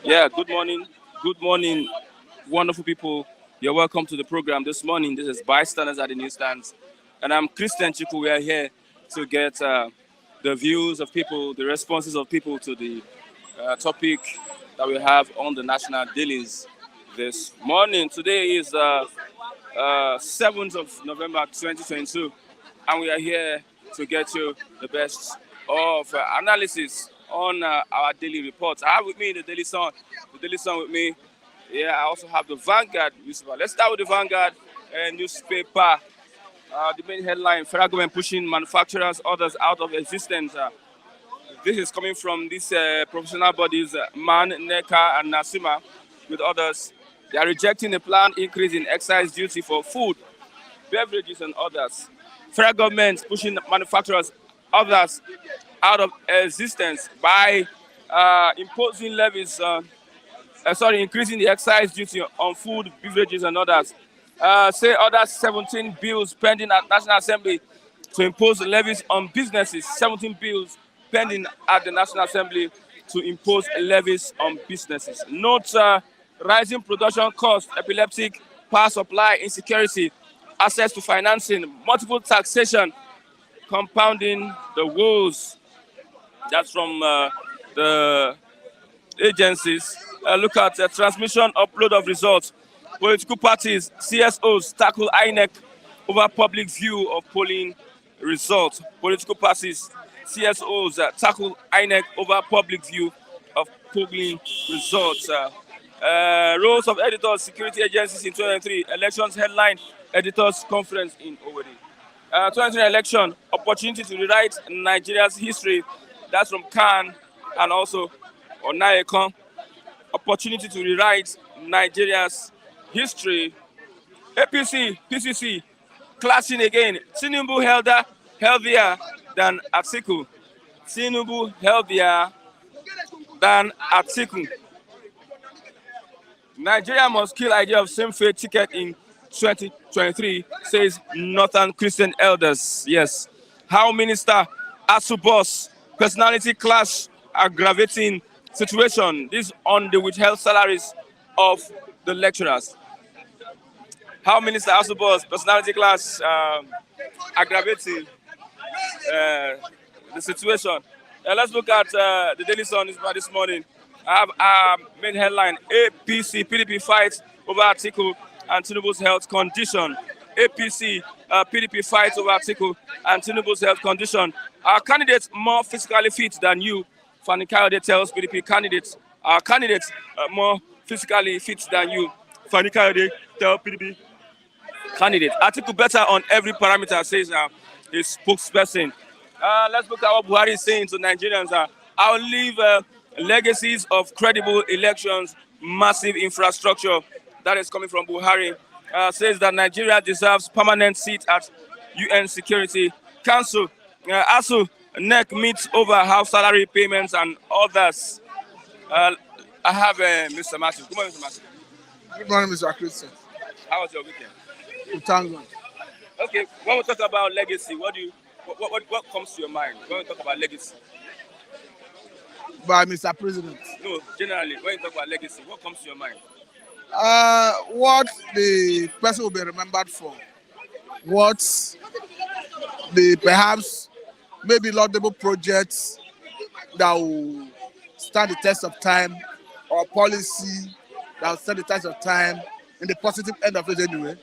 Yeah, good morning. Good morning, wonderful people. You're welcome to the program this morning. This is Bystanders at the Newsstands. And I'm Christian Chiku. We are here to get the views of people, the responses of people to the topic that we have on the national dailies this morning. Today is 7th of November 2022, and we are here to get you the best of analysis on our daily reports. I have with me the Daily Sun with me. Yeah, I also have the Vanguard newspaper. Let's start with the Vanguard newspaper. The main headline: federal government pushing manufacturers, others out of existence. This is coming from these professional bodies, MAN, NECA, and NASIMA, with others. They are rejecting the planned increase in excise duty for food, beverages, and others. Federal government pushing manufacturers, others out of existence by imposing levies, increasing the excise duty on food, beverages, and others. Say other 17 bills pending at National Assembly to impose levies on businesses. 17 bills pending at the National Assembly to impose levies on businesses. Note rising production costs, epileptic power supply insecurity, access to financing, multiple taxation, compounding the woes. That's from the agencies. Look at transmission upload of results. Political parties, CSOs tackle INEC over public view of polling results. Political parties, CSOs tackle INEC over public view of polling results. Roles of editors, security agencies in 2023, elections headline, editors conference in Owerri. 2023 election, opportunity to rewrite Nigeria's history. That's from Khan and also Onayekon. Opportunity to rewrite Nigeria's history. APC, PCC, clashing again. Tinubu healthier than Atiku. Tinubu healthier than Atiku. Nigeria must kill idea of same-faith ticket in 2023, says Northern Christian elders. Yes. How Minister Asu boss, personality clash aggravating situation. This on the withheld salaries of the lecturers. How Minister Asu boss, personality clash aggravating the situation. Let's look at the Daily Sun this morning. I have our main headline: APC, PDP fights over Atiku and Tinubu's health condition. APC, PDP fights over Atiku and Tinubu's health condition. Our candidates more physically fit than you. Fani Kayode tells PDP candidates, our candidates more physically fit than you. Fani Kayode tells PDP candidates. Atiku better on every parameter, says his spokesperson. Let's look at what Buhari is saying to Nigerians. I'll leave legacies of credible elections, massive infrastructure. That is coming from Buhari. Says that Nigeria deserves permanent seat at UN Security Council. ASU, NEC meets over house salary payments and others. I have Mr. Matthew. Good morning, Mr. Matthew. Good morning, Mr. Christian. How was your weekend? Thank God. Okay, when we talk about legacy, what comes to your mind when we talk about legacy? By Mr. President. No, generally, when you talk about legacy, what comes to your mind? What the person will be remembered for. What the perhaps maybe laudable projects that will stand the test of time, or policy that will stand the test of time in the positive end of it anyway.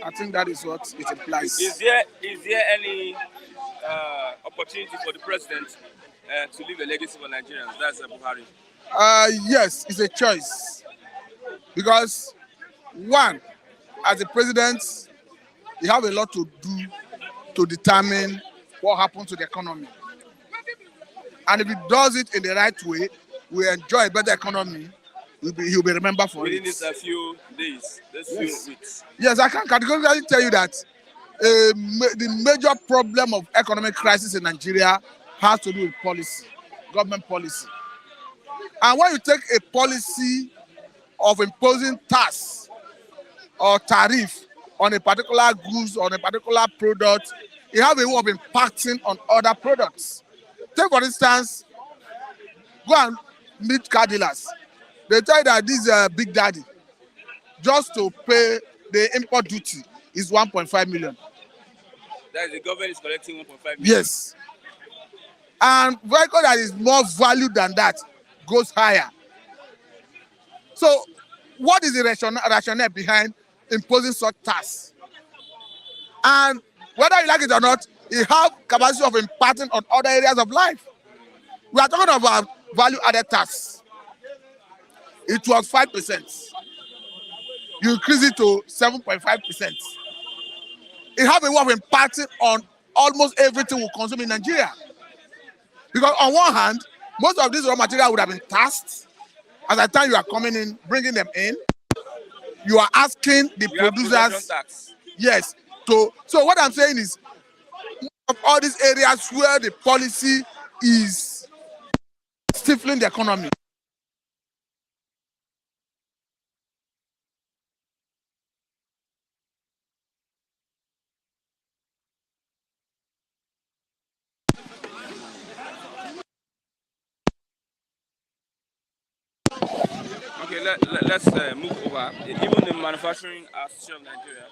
I think that is what it implies. Is there any opportunity for the president to leave a legacy for Nigerians? That's Buhari. Yes, it's a choice. Because, one, as a president, you have a lot to do to determine what happens to the economy. And if he does it in the right way, we enjoy a better economy, he'll be remembered for within it. Within a few days, few weeks. Yes, I can categorically tell you that the major problem of economic crisis in Nigeria has to do with policy, government policy. And when you take a policy of imposing tax or tariff on a particular goods, on a particular product, it has a way of impacting on other products. Take for instance, go and meet car dealers. They tell you that this big daddy, just to pay the import duty, is 1.5 million. That is, the government is collecting 1.5 million. Yes. And vehicle that is more valued than that goes higher. So, what is the rationale behind imposing such tax? And whether you like it or not, it have capacity of imparting on other areas of life. We are talking about value-added tax. It was 5%. You increase it to 7.5%. It have a way of imparting on almost everything we consume in Nigeria. Because on one hand, most of these raw material would have been taxed. At the time you are coming in, bringing them in, you are asking the producers. Tax. Yes. So what I'm saying is, of all these areas where the policy is stifling the economy. Okay, let's move over. Even the Manufacturing Association of Nigeria,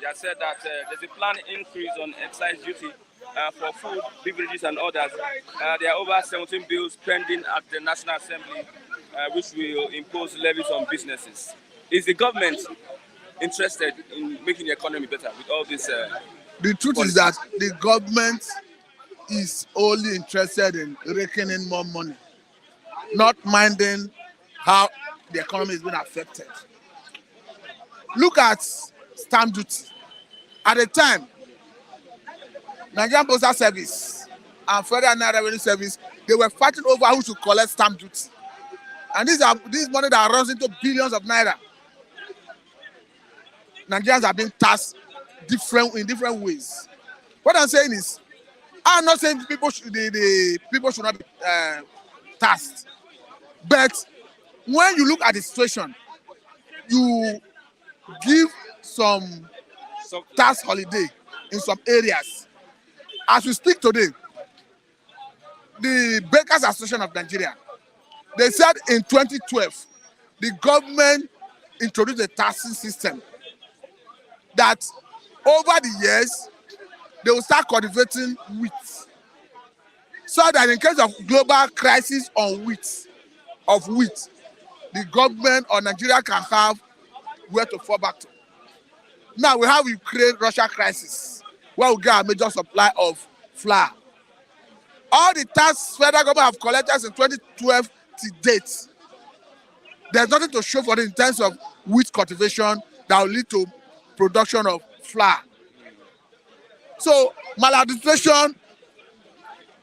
they have said that there's a planned increase on excise duty for food, beverages, and others. There are over 17 bills pending at the National Assembly, which will impose levies on businesses. Is the government interested in making the economy better with all this? The truth policies? Is that the government is only interested in raking in more money, not minding how the economy is being affected. Look at stamp duty. At the time, Nigerian Postal Service and Federal Revenue Service, they were fighting over who should collect stamp duty. And this money that runs into billions of naira. Nigerians are being taxed in different ways. What I'm saying is, I'm not saying people should not be taxed, but when you look at the situation, you give some tax holiday in some areas. As we speak today, the Bakers Association of Nigeria, they said in 2012, the government introduced a taxing system that over the years, they will start cultivating wheat. So that in case of global crisis on wheat, the government or Nigeria can have where to fall back to. Now we have Ukraine-Russia crisis, where we get a major supply of flour. All the tax federal government have collected in 2012 to date, there's nothing to show for it in terms of wheat cultivation that will lead to production of flour. So maladministration,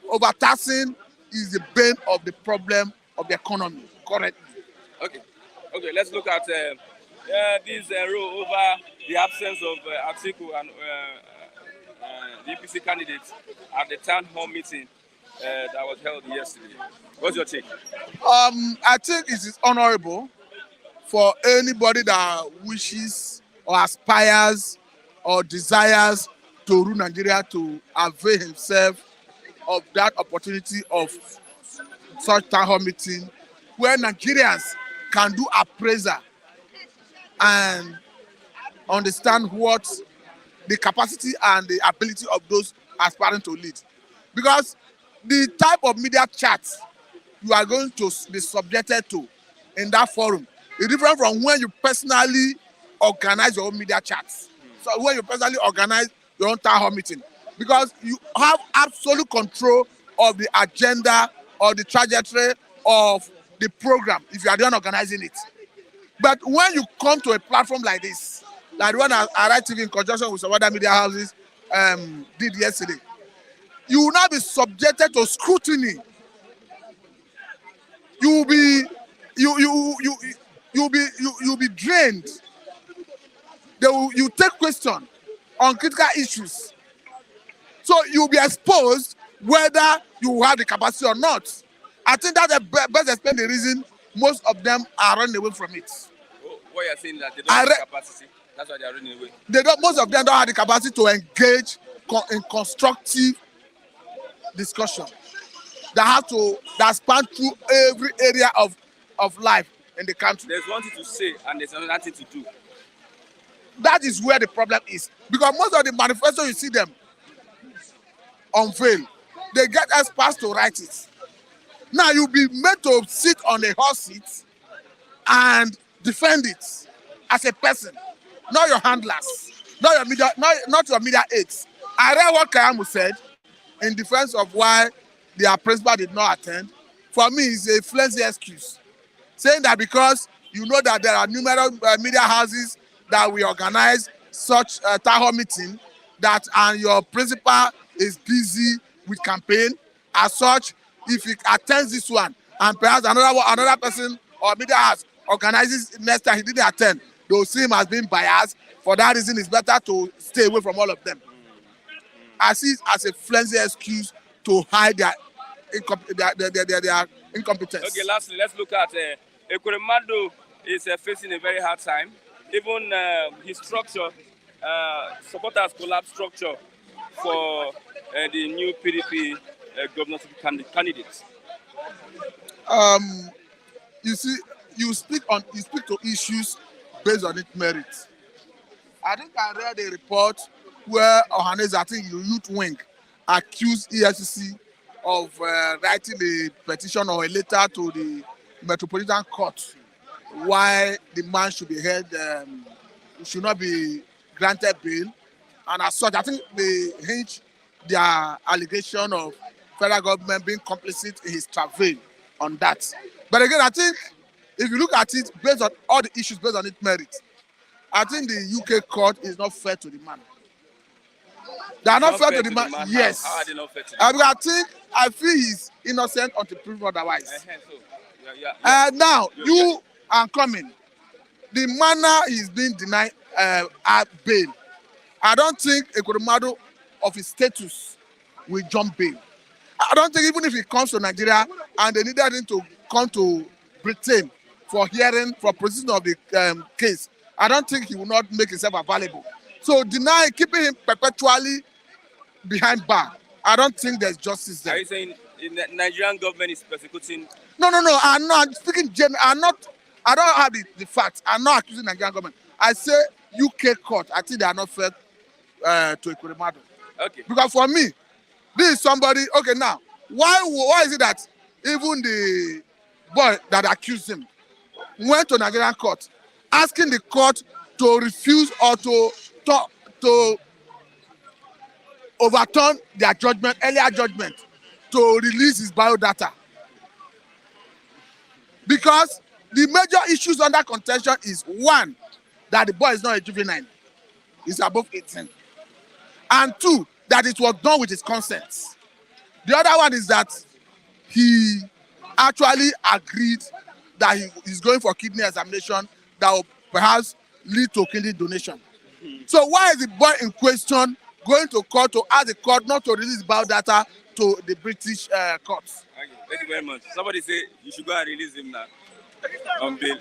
overtaxing is the bane of the problem of the economy currently. Okay. Let's look at this row over the absence of Atiku and the EPC candidates at the town hall meeting that was held yesterday. What's your take? I think it is honorable for anybody that wishes or aspires or desires to rule Nigeria to avail himself of that opportunity of such town hall meeting where Nigerians can do appraisal and understand what the capacity and the ability of those aspiring to lead. Because the type of media chat you are going to be subjected to in that forum is different from when you personally organize your own media chats. So when you personally organize your own town hall meeting, because you have absolute control of the agenda or the trajectory of the program if you are the one organizing it. But when you come to a platform like this, like the one Arise TV in conjunction with some other media houses did yesterday, you will not be subjected to scrutiny. You'll be drained. You take question on critical issues. So you'll be exposed whether you have the capacity or not. I think that's the best explain the reason most of them are running away from it. What you're saying that they don't have the capacity, that's why they are running away. Most of them don't have the capacity to engage in constructive discussion. that span through every area of life in the country. There's one thing to say and there's another thing to do. That is where the problem is, because most of the manifestos you see them unveil, they get experts to write it. Now you'll be made to sit on a hot seat and defend it as a person, not your handlers, not your media aides. I read what Kayamu said in defense of why their principal did not attend. For me, it's a flimsy excuse, saying that because you know that there are numerous media houses that will organize such town hall meeting, that and your principal is busy with campaign. As such, if he attends this one and perhaps another person or media house organizes next time he didn't attend, they will see him as being biased. For that reason, it's better to stay away from all of them. I see it as a flimsy excuse to hide their incompetence. Okay, lastly, let's look at Ekweremadu is facing a very hard time. Even his structure, supporters collapse structure for the new PDP governorship candidates. You see, you speak to issues based on its merits. I think I read a report where Ohaneze, I think the youth wing, accused EFCC of writing a petition or a letter to the Metropolitan Court why the man should be held, should not be granted bail. And as such, I think they hinge their allegation of federal government being complicit in his travail on that. But again, I think if you look at it based on all the issues based on its merit, I think the UK court is not fair to the man. They are not fair to the man. Yes. How are they not fair to the man? I feel he's innocent until proven otherwise. So, now, you are coming. The manner he's being denied bail, I don't think Ekweremadu of his status will jump bail. I don't think even if he comes to Nigeria and they needed him to come to Britain for proceeding of the case, I don't think he will not make himself available. So keeping him perpetually behind bar, I don't think there's justice there. Are you saying the Nigerian government is persecuting? No. I'm not speaking general. I don't have the facts. I'm not accusing Nigerian government. I say UK court. I think they are not fair to Ekweremadu. Okay. Because for me, this is somebody. Okay, now why is it that even the boy that accused him went to Nigerian court, asking the court to refuse or to overturn their earlier judgment, to release his biodata? Because the major issues under contention is, one, that the boy is not a juvenile, he's above 18, and two, that it was done with his consent. The other one is that he actually agreed that he is going for kidney examination that will perhaps lead to kidney donation. So why is the boy in question going to court to ask the court not to release biodata to the British courts? Okay, thank you very much. Somebody say you should go and release him now on bail.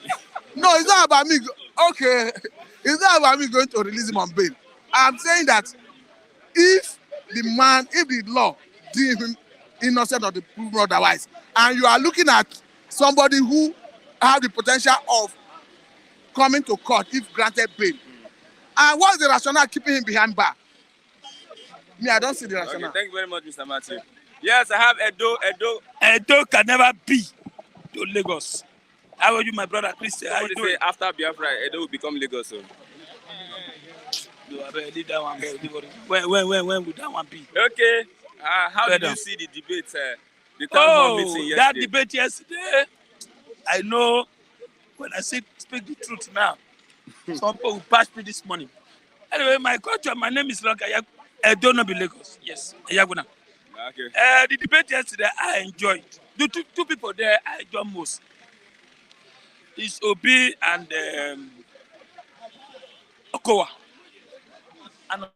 No, it's not about me. Okay, it's not about me going to release him on bail. I'm saying that if the law deems him innocent or the proven otherwise, and you are looking at somebody who have the potential of coming to court if granted bail, and what's the rationale keeping him behind bar? Me, I don't see the rationale. Okay, thank you very much, Mr. Matthew. Yes, I have Edo. Edo can never be to Lagos. How are you, my brother Christian? How you doing? Say after Biafra, Edo will become Lagos. So. No, I better leave that one. When will that one be? Okay. How did you see the debate? The town hall meeting yesterday? That debate yesterday, I know when I speak the truth now, some people will pass me this morning. Anyway, my culture, my name is Lanka. I don't know Lagos. Yes, Ayaguna. Okay. The debate yesterday, I enjoyed. The two people there I enjoy most. It's Obi and Okowa. And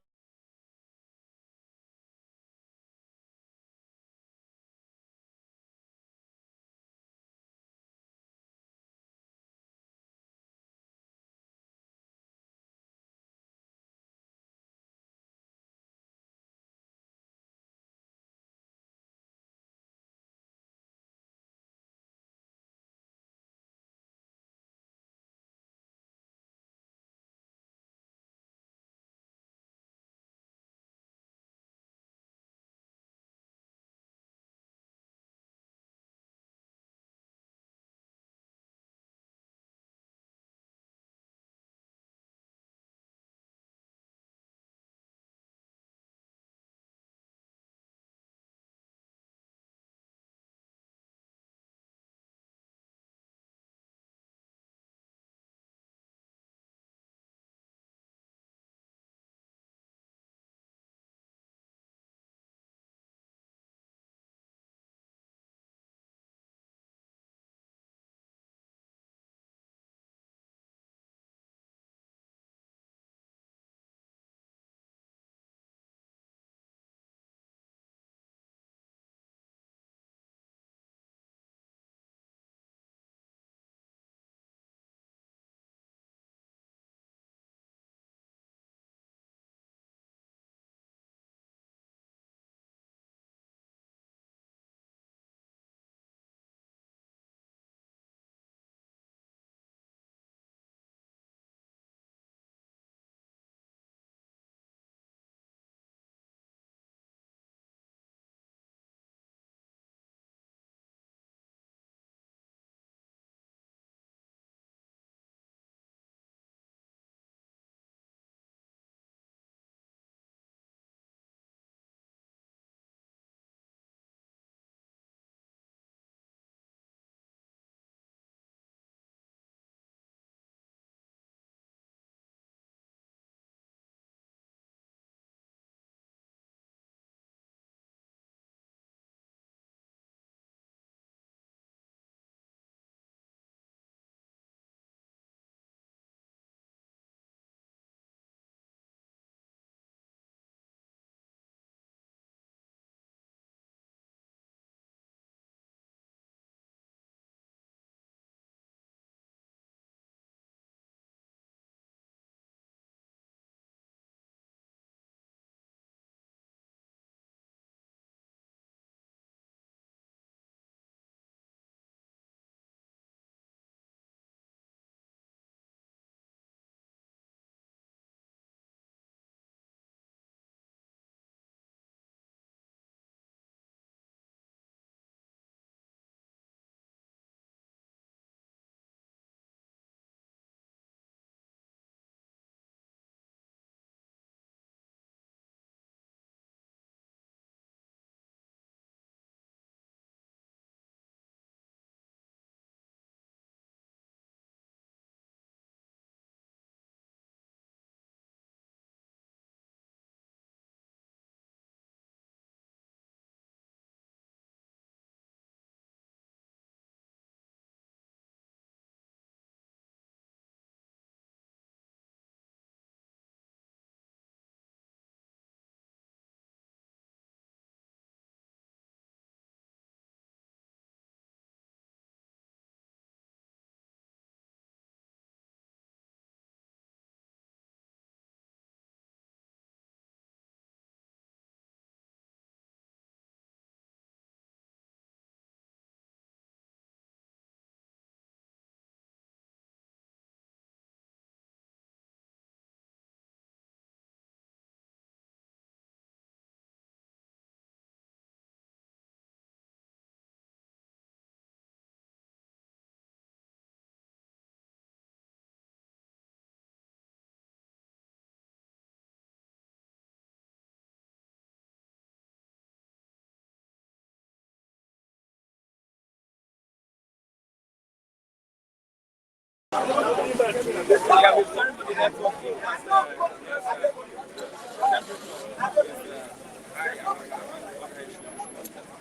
Yeah, we're sorry for the networking.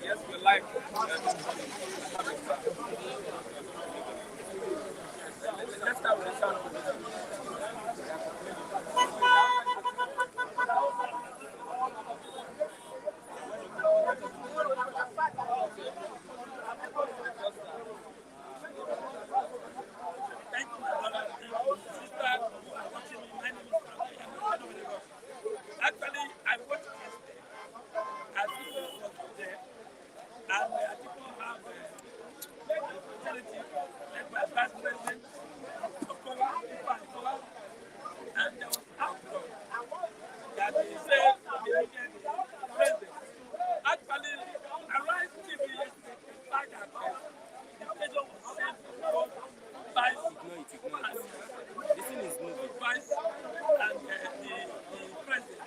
Yes, we're live. Let's start with the sound. Thank you, my brother. Thank you, sister, who are watching me. My name is Frank. Actually, I watched it yesterday. Atiku was there, and Atiku have opportunity led by Vice President Okowa, and there was outcry that they said they needed the president. Actually, Arise TV yesterday implied that the president was sent for Vice Vice and the president.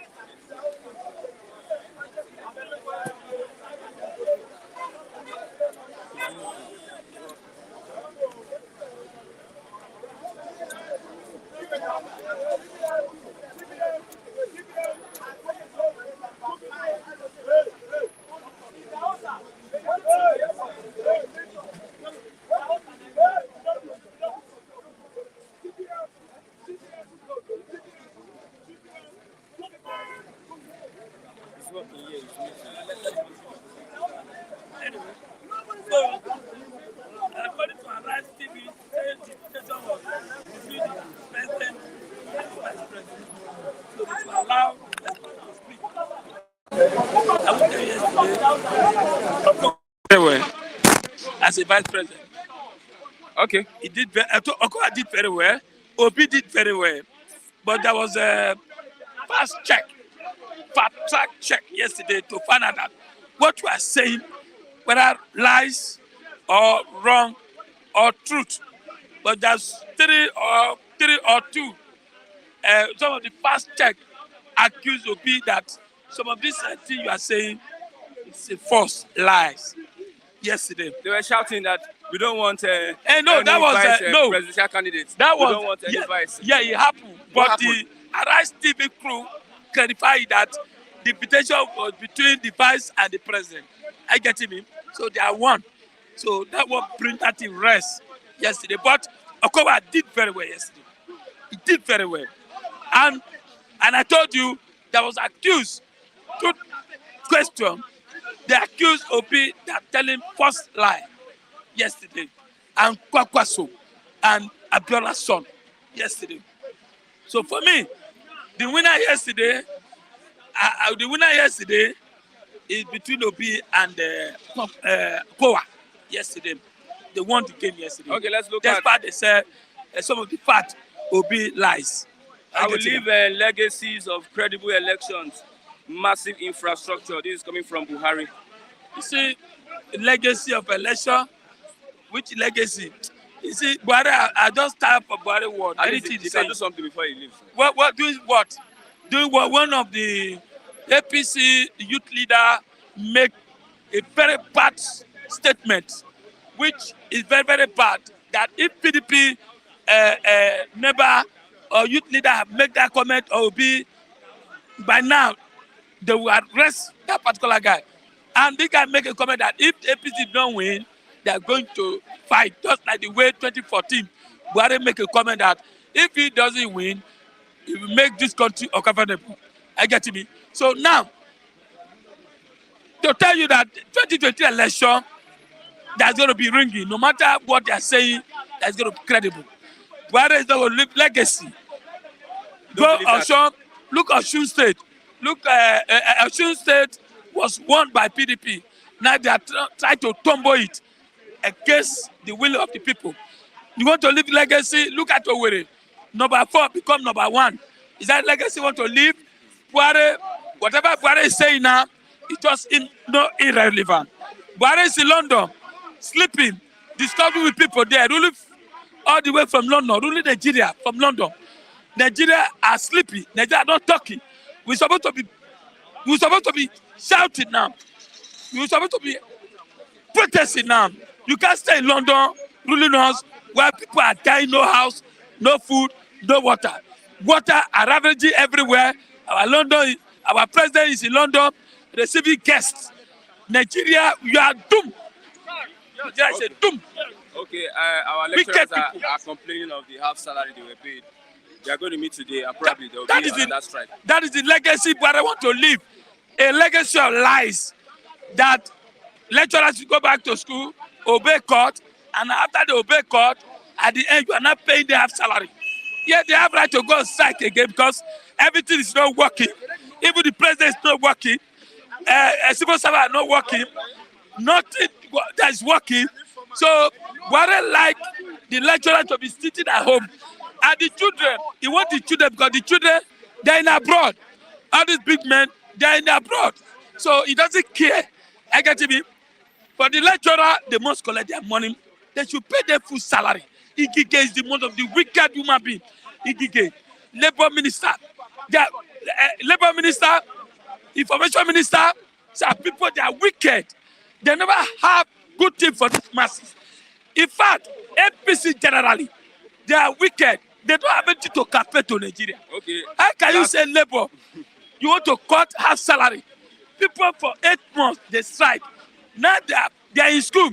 Anyway, so according to Arise TV, said the president was between the president and the vice president. So they should allow the president to speak. I went there yesterday. Very well as a vice president. Okay. He did. Okowa did very well. Obi did very well, but there was a fast track check yesterday to find out that what you are saying, whether lies or wrong or truth. But there's three or two. Some of the fast check accused Obi that some of this thing you are saying is a false lies. Yesterday, They were shouting that we don't want no, any that was vice no. presidential candidates. That We was don't want any vice. yeah, it happened. What But happened? the Arise TV crew clarified that the invitation was between the vice and the president. I get him. So they are one. So that was bring that in rest yesterday. But Okowa did very well yesterday. He did very well. And I told you there was accused. Good question. They accused Obi that telling false lie yesterday, and Kwakwaso and Abiola's son yesterday. So for me, the winner yesterday is between Obi and Kowa yesterday. They won the game yesterday. Okay, let's look at. Despite they said some of the fact Obi lies. I will leave legacies of credible elections, massive infrastructure. This is coming from Buhari. You see, legacy of election. Which legacy? You see, Buhari, I just type for Buhari word. Anything he can do something before he leaves. What doing what? Doing what? One of the APC youth leader make a very bad statement, which is very, very bad. That if PDP member or youth leader have made that comment or be by now, they will arrest that particular guy. And this guy make a comment that if APC don't win, they are going to fight, just like the way 2014 Buhari make a comment that if he doesn't win, he will make this country ungovernable. I get me. So now, to tell you that 2020 election, that's going to be ringing. No matter what they are saying, that's going to be credible. Buhari is not going to leave legacy. Go Osun, look Osun State. Look, Osun State was won by PDP. Now they are trying to tumble it against the will of the people. You want to leave legacy? Look at Owerri. Number 4 become number 1. Is that legacy you want to leave? Buhari, whatever Buhari is saying now, it's just irrelevant. Buhari is in London, sleeping, discussing with people there, ruling all the way from London, ruling Nigeria from London. Nigeria are sleepy. Nigeria are not talking. We're supposed to be shouting now. We're supposed to be protesting now. You can't stay in London ruling us while people are dying, no house, no food, no water. Water are ravaging everywhere. Our president is in London receiving guests. Nigeria, you are doomed. Nigeria is a doom. Okay, our Wicked lecturers people. are complaining of the half salary they were paid. They are going to meet today and probably there will That be is another strike. That is the legacy but I want to leave. A legacy of lies that lecturers should go back to school, obey court, and after they obey court, at the end you are not paying their half salary. Yeah, they have right to go on strike again because everything is not working. Even the president is not working. Civil servants are not working. Nothing that is working. So, Buhari like the lecturer to be sitting at home. And the children, he wants the children because the children, they're in abroad. All these big men, they're in abroad. So he doesn't care. I get me. For the lecturer, they must collect their money. They should pay their full salary. Igige is the most of the wicked human being. Igige, labor minister, labor minister, information minister, some people they are wicked. They never have good thing for the masses. In fact, APC generally, they are wicked. They don't have anything to campaign to Nigeria. Okay. How can you say labor? You want to cut half salary? People for 8 months they strike. Now they are in school.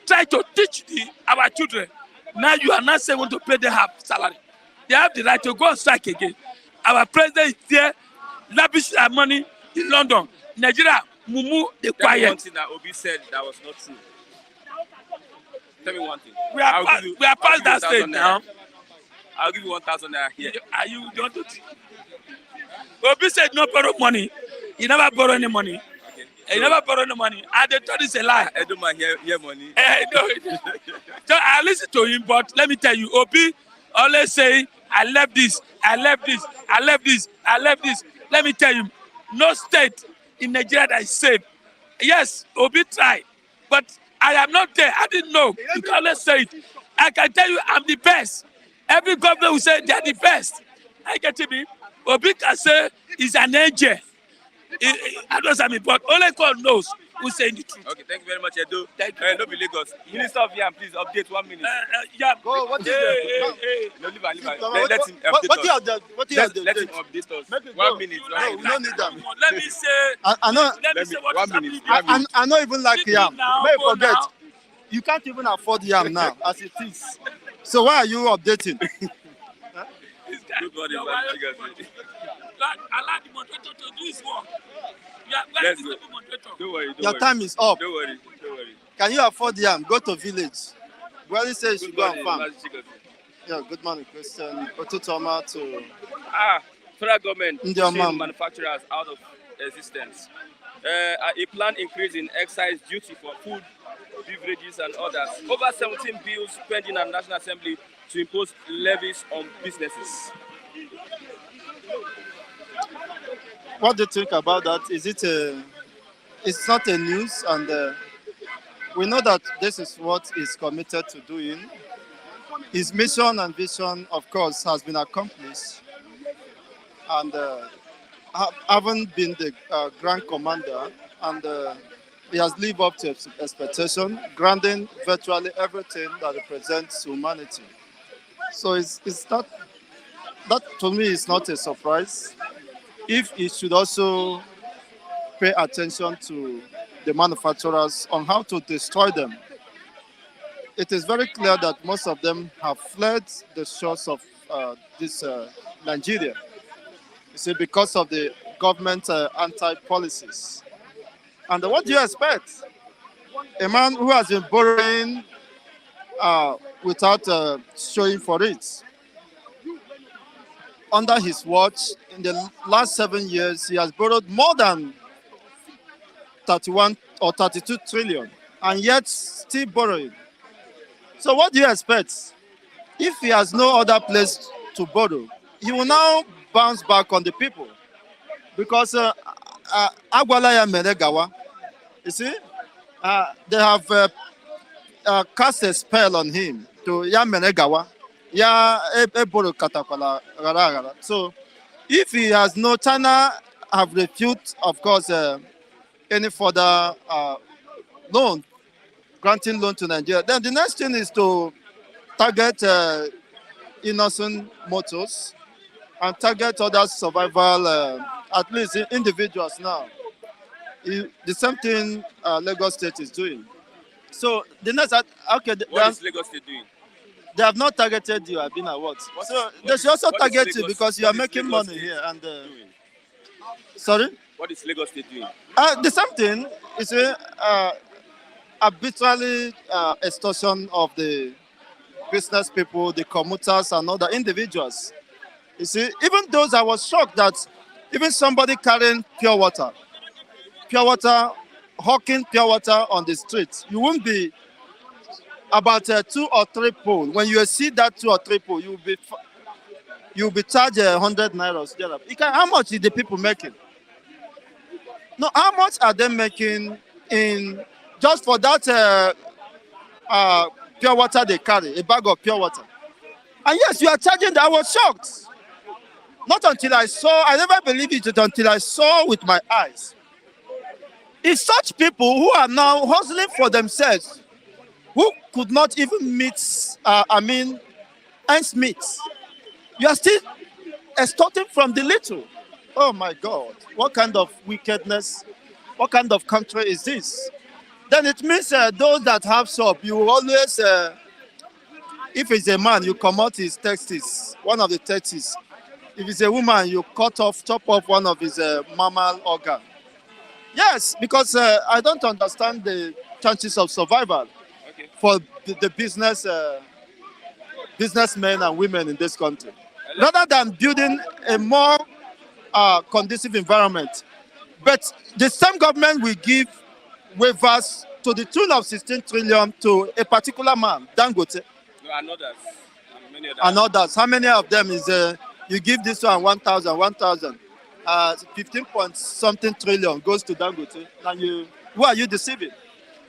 Try to teach our children. Now you are not saying want to pay them half salary. They have the right to go on strike again. Our president is there, lavishing our money in London. Nigeria, mumu, they Tell me one quiet. thing that Obi said that was not true. Tell me one thing. We are past that stage now. I'll give you 1,000 naira here. Are you don't do it? Obi said no borrow money. He never borrow any money. Okay. He never borrow any money. And they thought it's a lie. I don't mind here money. No. So I listen to him, but let me tell you, Obi always say, I left this, I left this, I left this, I left this. Let me tell you, no state in Nigeria that is safe. Yes, Obi tried, but I am not there. I didn't know. You can always say it. I can tell you I'm the best. Every governor will say they are the best. I get to me. Obi can say he's an angel. I don't know, but only God knows who's saying the truth. Okay, thank you very much, Edo. Thank you. No be Lagos. Minister of Yam, please update 1 minute. Yeah. Go, what is No, leave her. Let him What update us. Let him update? update us. Make it 1 go. minute. No, we don't need them. Let me say. I know. Let me say what 1 is happening. minute. I don't even like Leave me yam. now, May you go forget. now. You can't even afford yam now, as it is. So why are you updating? This guy, Good morning, your man. wife- Chigasi. allow the moderator to do his work. Yeah, where Let's is go. the moderator? Don't worry. Your time is up. Don't worry. Don't worry. Can you afford yam? Go to village. Well, he says you should Good go and morning, farm. Mazi Chigasi. Yeah, good morning, Christian. Otutoma to Federal government India, pushing ma'am. manufacturers out of existence. A planned increase in excise duty for food, beverages, and others. Over 17 bills pending at National Assembly to impose levies on businesses. What do you think about that? Is it it's not a news, and we know that this is what he's committed to doing. His mission and vision, of course, has been accomplished, and having been the grand commander, and he has lived up to expectation, granting virtually everything that represents humanity. So it's not, that to me is not a surprise. If he should also pay attention to the manufacturers on how to destroy them. It is very clear that most of them have fled the shores of this Nigeria. You see, because of the government anti-policies. And what do you expect? A man who has been borrowing without showing for it. Under his watch, in the last 7 years, he has borrowed more than 31 or 32 trillion, and yet still borrowing. So what do you expect? If he has no other place to borrow, he will now bounce back on the people. Because Agwalaya Menegawa, you see, they have cast a spell on him to Ya Menegawa, Ya Eboro Katakwala. So if he has no, China have refused, of course, any further loan, granting loan to Nigeria. Then the next thing is to target innocent motors and target other survival, at least individuals now. The same thing Lagos State is doing. So the next, okay, What is Lagos State doing? they have not targeted you. I've been at what? What So is- they what should also what is target you Lagos- because you what are is making Lagos money State here. And doing? sorry, What is Lagos State doing? the same thing is arbitrarily extortion of the business people, the commuters, and other individuals. You see, even those I was shocked that even somebody carrying pure water, hawking pure water on the street, you won't be about 2 or 3 pole. When you see that 2 or 3 pole, you'll be charged 100 naira. How much is the people making? No, how much are they making in just for that pure water they carry, a bag of pure water? And yes, you are charging that. I was shocked. Not until I never believed it until I saw with my eyes. It's such people who are now hustling for themselves, who could not even meet, ends meet. You are still extorting from the little. Oh my God, what kind of wickedness, what kind of country is this? Then it means those that have shop, you always, if it's a man, you come out his testes, one of the testes. If it's a woman, you chop off one of his mammal organ. Yes, because I don't understand the chances of survival Okay. for the businessmen and women in this country. Rather than building a more conducive environment. But the same government will give waivers to the tune of 16 trillion to a particular man, Dangote, No, and others. And many others. and others. How many of them is you give this one 1,000, 15 point something trillion goes to Dangote, and who are you deceiving?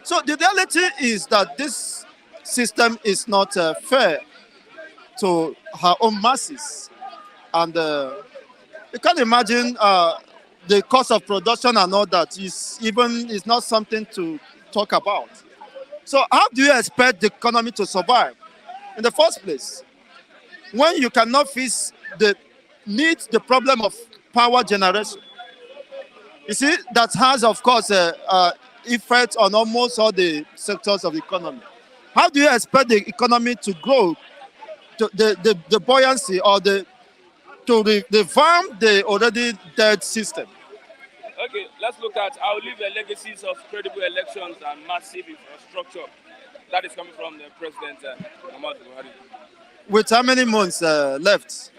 So the reality is that this system is not fair to her own masses, and you can imagine the cost of production and all that is not something to talk about. So how do you expect the economy to survive in the first place when you cannot fix the problem of power generation? You see, that has, of course, effect on almost all the sectors of the economy. How do you expect the economy to grow, the buoyancy or to revamp the already dead system? Okay, let's look at our leave the legacies of credible elections and massive infrastructure that is coming from the President Muhammadu Buhari. With how many months left?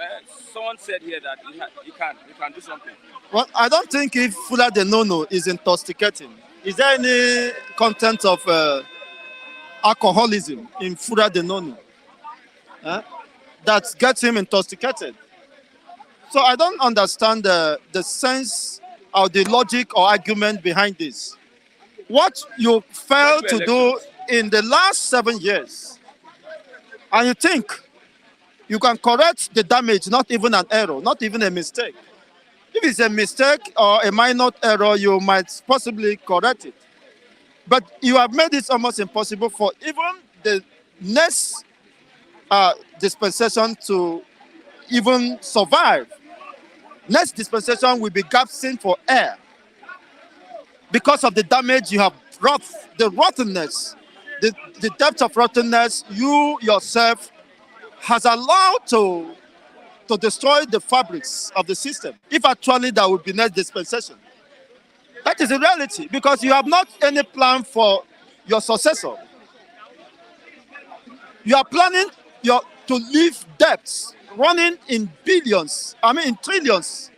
Someone said here that he can do something. Well, I don't think if Fula de Nono is intoxicating. Is there any content of alcoholism in Fula de Nono that gets him intoxicated? So I don't understand the sense or the logic or argument behind this. What you failed to do in the last 7 years, and you think you can correct the damage, not even an error, not even a mistake. If it's a mistake or a minor error, you might possibly correct it. But you have made it almost impossible for even the next dispensation to even survive. Next dispensation will be gasping for air because of the damage you have brought, the rottenness, the depth of rottenness you yourself has allowed to destroy the fabrics of the system. If actually there will be next dispensation. That is the reality, because you have not any plan for your successor. You are planning to leave debts running in billions, in trillions,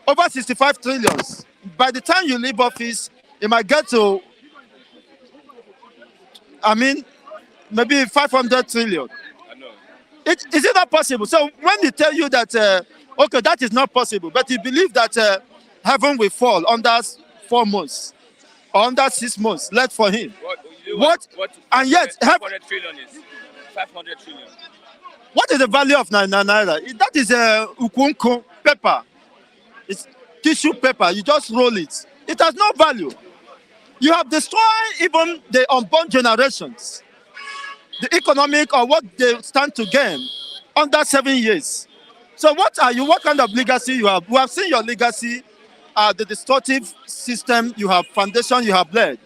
over 65 trillions. By the time you leave office, it might get to, maybe 500 trillion. I know. Is it not possible? So when they tell you that, okay, that is not possible, but you believe that heaven will fall under 4 months or under 6 months, left for him. What? And yet, 500 trillion is 500 trillion. What is the value of naira? That is a ukunku paper. It's tissue paper. You just roll it. It has no value. You have destroyed even the unborn generations. The economic or what they stand to gain under 7 years. So what are you? What kind of legacy you have? We have seen your legacy, the destructive system you have, foundation you have led.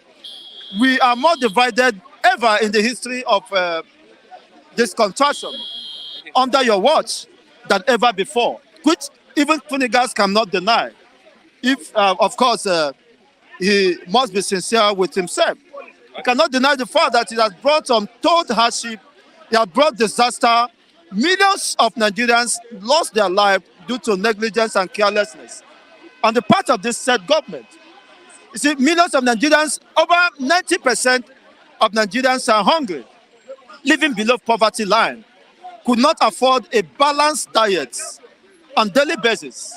We are more divided ever in the history of this contraction under your watch than ever before, which even Funigas cannot deny. If, of course, he must be sincere with himself. He cannot deny the fact that it has brought untold hardship, it has brought disaster. Millions of Nigerians lost their life due to negligence and carelessness on the part of this said government. You see, millions of Nigerians, over 90% of Nigerians are hungry, living below poverty line, could not afford a balanced diet on daily basis.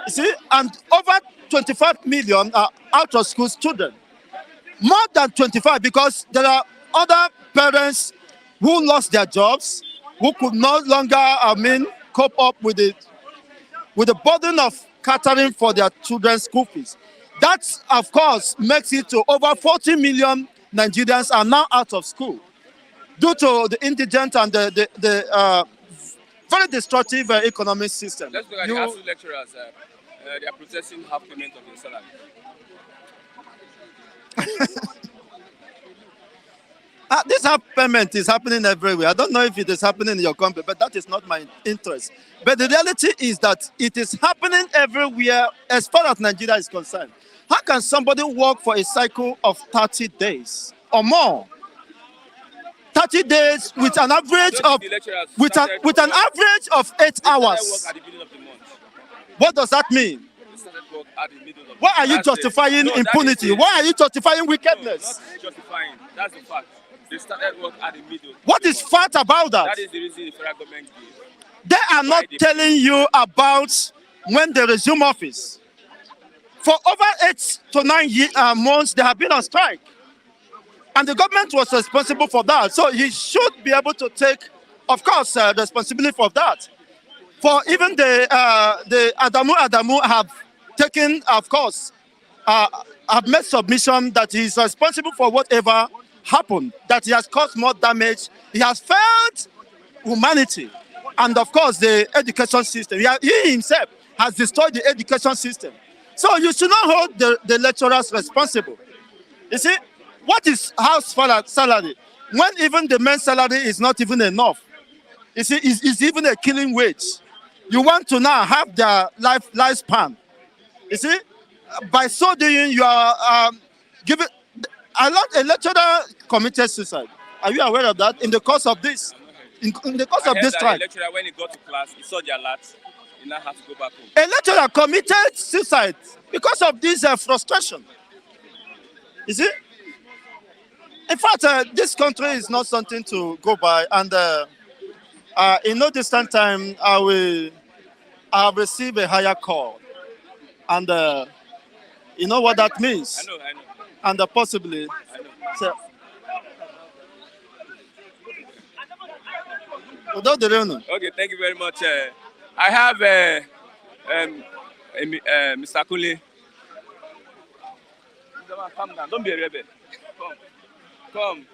You see, and over 25 million are out of school students. More than 25, because there are other parents who lost their jobs, who could no longer, cope up with the burden of catering for their children's school fees. That, of course, makes it to over 40 million Nigerians are now out of school due to the indigent and the very destructive economic system. Let's look at the ASU lecturers. They are processing half payment of their salary. This half payment is happening everywhere. I don't know if it is happening in your country, but that is not my interest. But the reality is that it is happening everywhere as far as Nigeria is concerned. How can somebody work for a cycle of 30 days or more? 30 days with an average of an average of 8 hours. At the beginning of the month. What does that mean? At the middle of Why are you justifying impunity? Why are you justifying wickedness? Not justifying. That's the fact. They started work at the middle. What is fact about that? That is the reason the federal government gave. They are not telling you about when they resume office. For over 8 to 9 months, they have been on strike. And the government was responsible for that. So he should be able to take, of course, responsibility for that. For even the Adamu have taken, of course, have made submission that he is responsible for whatever happened, that he has caused more damage. He has failed humanity. And of course, the education system. He himself has destroyed the education system. So you should not hold the lecturers responsible. You see, what is house salary? When even the men's salary is not even enough. You see, it's even a killing wage. You want to now have their lifespan. You see, by so doing, you are giving. A lecturer committed suicide. Are you aware of that? In the course of this, in the course of this strike. A lecturer, when he got to class, he saw the alert. He now has to go back home. A lecturer committed suicide because of this frustration. You see? In fact, this country is not something to go by. And in no distant time, I have received a higher call. And you know what that means? I know. And possibly. So, okay, thank you very much. I have Mr. Kule. Come down. Don't be a rebel. Come.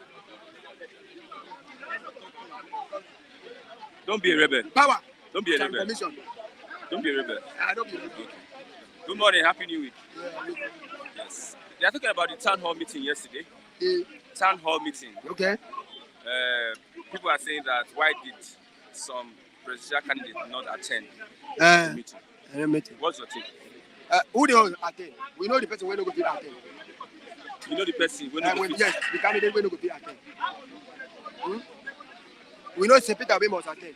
Don't be a rebel. Power. Don't be a rebel. Don't be a rebel. Don't be a rebel. Okay. Good morning. Happy New Week. Yeah. Yes. They are talking about the town hall meeting yesterday. The Town hall meeting. okay. People are saying that why did some presidential candidates not attend the meeting? What's your take? Who they all attend? We know the person when they go to attend. You know the person when they go to Yes, the candidate when they go to attend. We know St. Peter we must attend.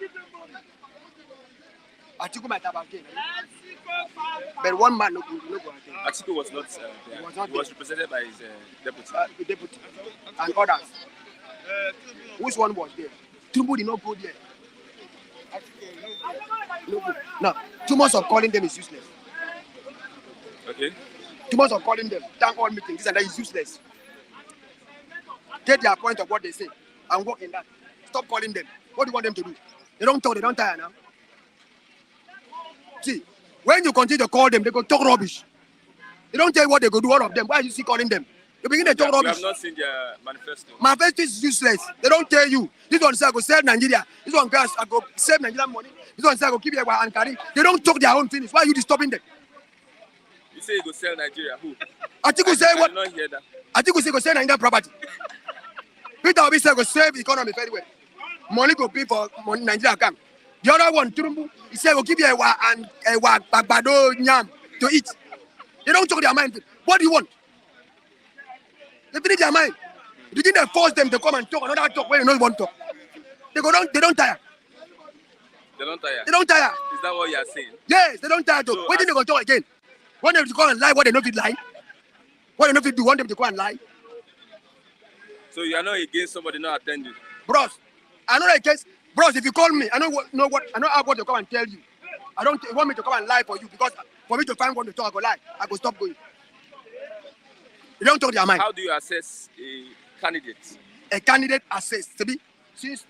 Atiku might have attend. But one man no go attend. Atiku was not there. He was represented by his deputy. The deputy and others. Which one was there? Tinubu did not go there. No go. Now, 2 months of calling them is useless. Okay. 2 months of calling them, town hall meeting, this and that is useless. Get their point of what they say and work in that. Stop calling them. What do you want them to do? They don't talk, they don't tire now. See, when you continue to call them, they go talk rubbish. They don't tell you what they go do, all of them. Why are you still calling them? You begin to talk You rubbish. have not seen their manifesto. Manifesto is useless. They don't tell you. This one say I go save Nigeria. This one says I go save Nigerian money. This one say I go keep it and carry. They don't talk their own finish. Why are you disturbing them? You say you go sell Nigeria. Who? Atiku say I what? did not hear that. Atiku say go sell Nigerian property. Peter Obi say go save economy very well. Money go pay for money Nigeria account. The other one, Tinubu, he said go give you a bagbado yam to eat. They don't talk their mind. What do you want? They finish their mind. You think they force them to come and talk another talk when they don't want to talk? They don't tire. They don't tire. They don't tire. Is that what you are saying? Yes, they don't tire to. So When they go talk again? Want them to come and lie what they know fit lie? What they know fit do? Want them to come and lie? So you are not against somebody not attending? Bros, I know that case. Bros, if you call me, I know what I want to come and tell you. I don't want me to come and lie for you because for me to find one to talk, I go lie. I go stop going. You don't talk their mind. How do you assess a candidate? A candidate assessed to be since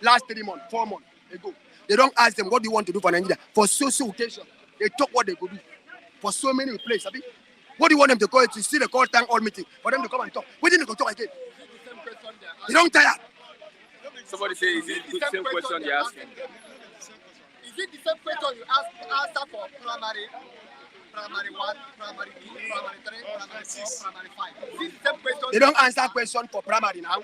last 3 months, 4 months ago. They don't ask them what do you want to do for Nigeria. For social occasion, they talk what they could do. For so many places, what do you want them to go to see the call time all meeting for them to come and talk? When did they go talk again? They don't tire. Somebody say, is it the same question you're asking? Is it the same question you answer for primary 1, primary 2, primary 3, primary 4, primary 5? Is it the same question? They don't answer question for primary now.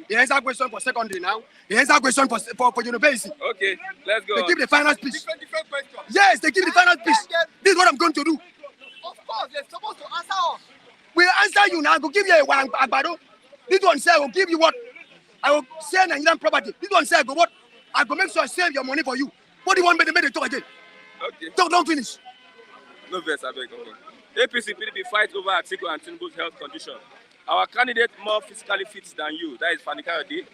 They answer question for secondary now. They answer question for university. Okay, let's go. They give the final speech. Different questions. Yes, they give the final speech. This is what I'm going to do. Of course, they're supposed to answer us. We answer you now. I will give you a agbado. This one say I will give you what? I will sell Nigerian property. This one say I go what? I go make sure I save your money for you. What do you want me to make the talk again? Okay. Talk don't finish. No verse, I beg. Okay. APC PDP fight over Atiku and Tinubu'S health condition. Our candidate more physically fit than you. That is Fanikayode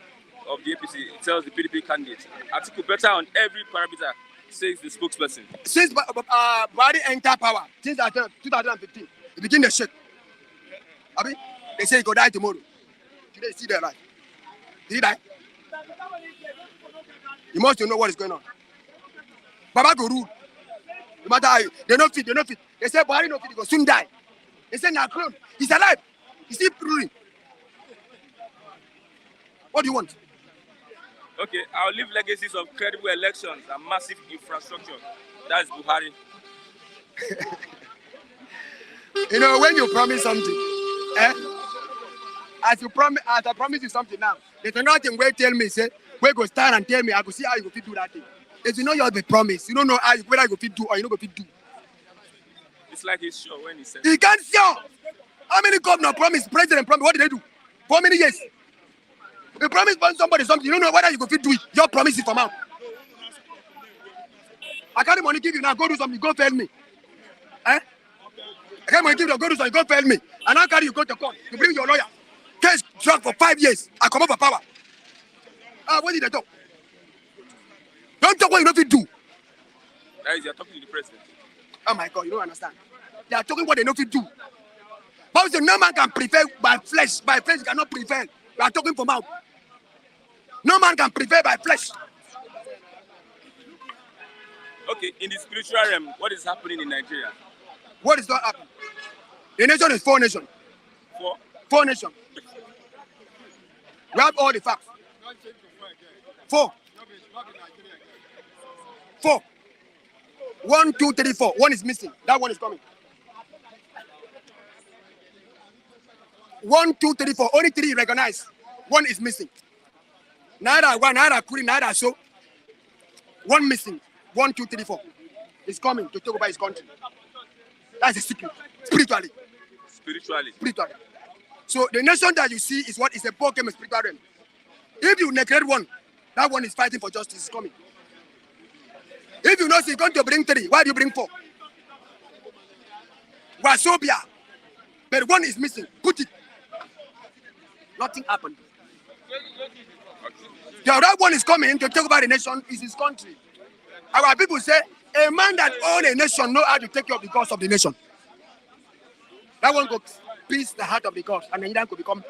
of the APC. It tells the PDP candidate. Atiku better on every parameter, says the spokesperson. Since Buhari enter power, since 2015, he begin to shake. Abi, they say he go die tomorrow. Today, see their life. Did he die? You must know what is going on. Baba go rule. No matter how they not fit. They say Buhari no fit, he go soon die. They say now clone. He's alive. He's still ruling. What do you want? Okay, I'll leave legacies of credible elections and massive infrastructure. That's Buhari. You know, when you promise something, as I promise you something now, there's another thing where tell me, say, where go stand and tell me, I go see how you go fit do that thing. If you know you have a promise, you don't know whether you go fit do or you don't go fit do. It's like he's sure when he said. He can't sure. How many governors promise, president promise, what did they do? For how many years? They promise somebody something, you don't know whether you go fit do it. Your promise is from out. I carry money give you now, go do something, go fail me. I carry money give you, go do something, go fail me. And I carry you go to court, you bring your lawyer. Case drug for 5 years. I come up for power. What did they talk? Don't talk what you don't fit do. That is, you're talking to the president. Oh my God, you don't understand. They are talking what they don't fit do. But no man can prevail by flesh. By flesh, you cannot prevail. You are talking for mouth. No man can prevail by flesh. Okay, in the spiritual realm, what is happening in Nigeria? What is not happening? The nation is 4 nations. 4 nations. We have all the facts. 4. 4. 1, 2, 3, 4. 1 is missing. That one is coming. 1, 2, 3, 4. Only 3 recognized. 1 is missing. Neither one, neither Kuri, neither so. 1 missing. 1, 2, 3, 4. It's coming to talk about his country. That's a secret. Spiritually. So the nation that you see is what is a poor game of spiritual realm. If you neglect one, that one is fighting for justice. It's coming. If you know he's going to bring 3, why do you bring 4? Wasobia. But 1 is missing. Put it. Nothing happened. The other one is coming to talk about the nation is his country. Our people say, a man that owns a nation knows how to take care of the gods of the nation. That one could peace the heart of the gods, and Nigeria could become.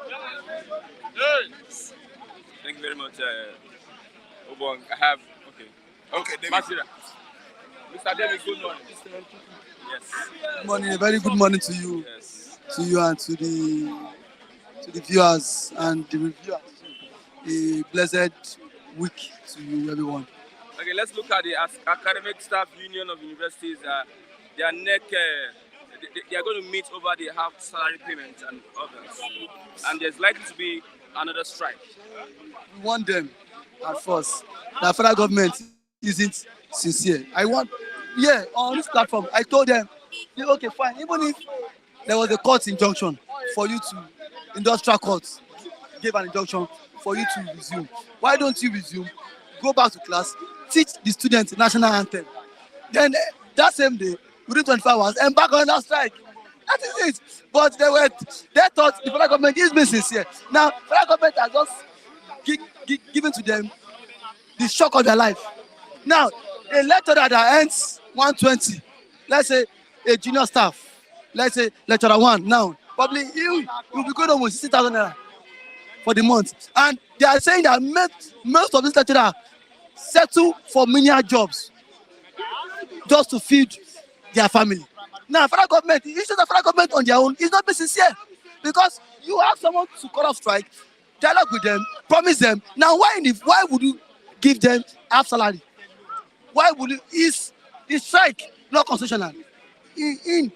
Thank you very much, Obong. I have okay, Masira. Mr. David, good morning. Yes. Good morning, a very good morning to you. Yes. to you and to the viewers and the reviewers. A blessed week to you, everyone. Okay, let's look at the Academic Staff Union of Universities. Their neck, they are going to meet over the half salary payment and others. And there's likely to be another strike. We want them at first. The federal government isn't sincere. On this platform, I told them, yeah, okay, fine. Even if there was a court injunction for you to, industrial court gave an injunction for you to resume. Why don't you resume? Go back to class, teach the students national anthem. Then that same day, within 24 hours, embark on that strike. That is it. But they thought the federal government is being sincere. Now, federal government has just given to them the shock of their life. Now, a lecturer that earns 120, let's say a junior staff, let's say lecturer 1 now, probably you'll be going on with 60,000 naira for the month. And they are saying that most of these lecturers settle for menial jobs just to feed their family. Now, federal government, the issue of federal government on their own is not being sincere, because you have someone to call off strike, dialogue with them, promise them. Now, why would you give them half salary? Why would you? Is the strike not constitutional in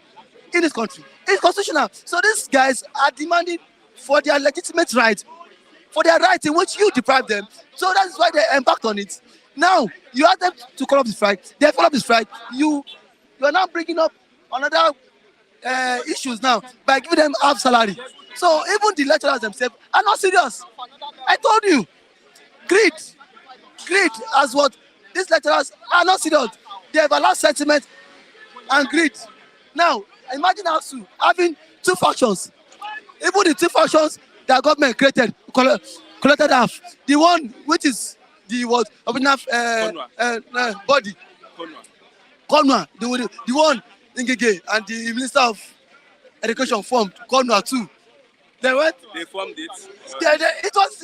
this country? It's constitutional. So these guys are demanding for their legitimate right, for their right in which you deprive them. So that's why they embarked on it. Now you ask them to call up the strike. They call up the strike. You are now bringing up another issues now by giving them half salary. So even the lecturers themselves are not serious. I told you, greed as what these lecturers are not serious. They have allowed sentiment and greed. Now imagine ASUU having two factions. Even the two factions that government created collected half. The one which is the body. Conwa, the one Ngige and the Minister of Education formed Conwa too. They formed it. It was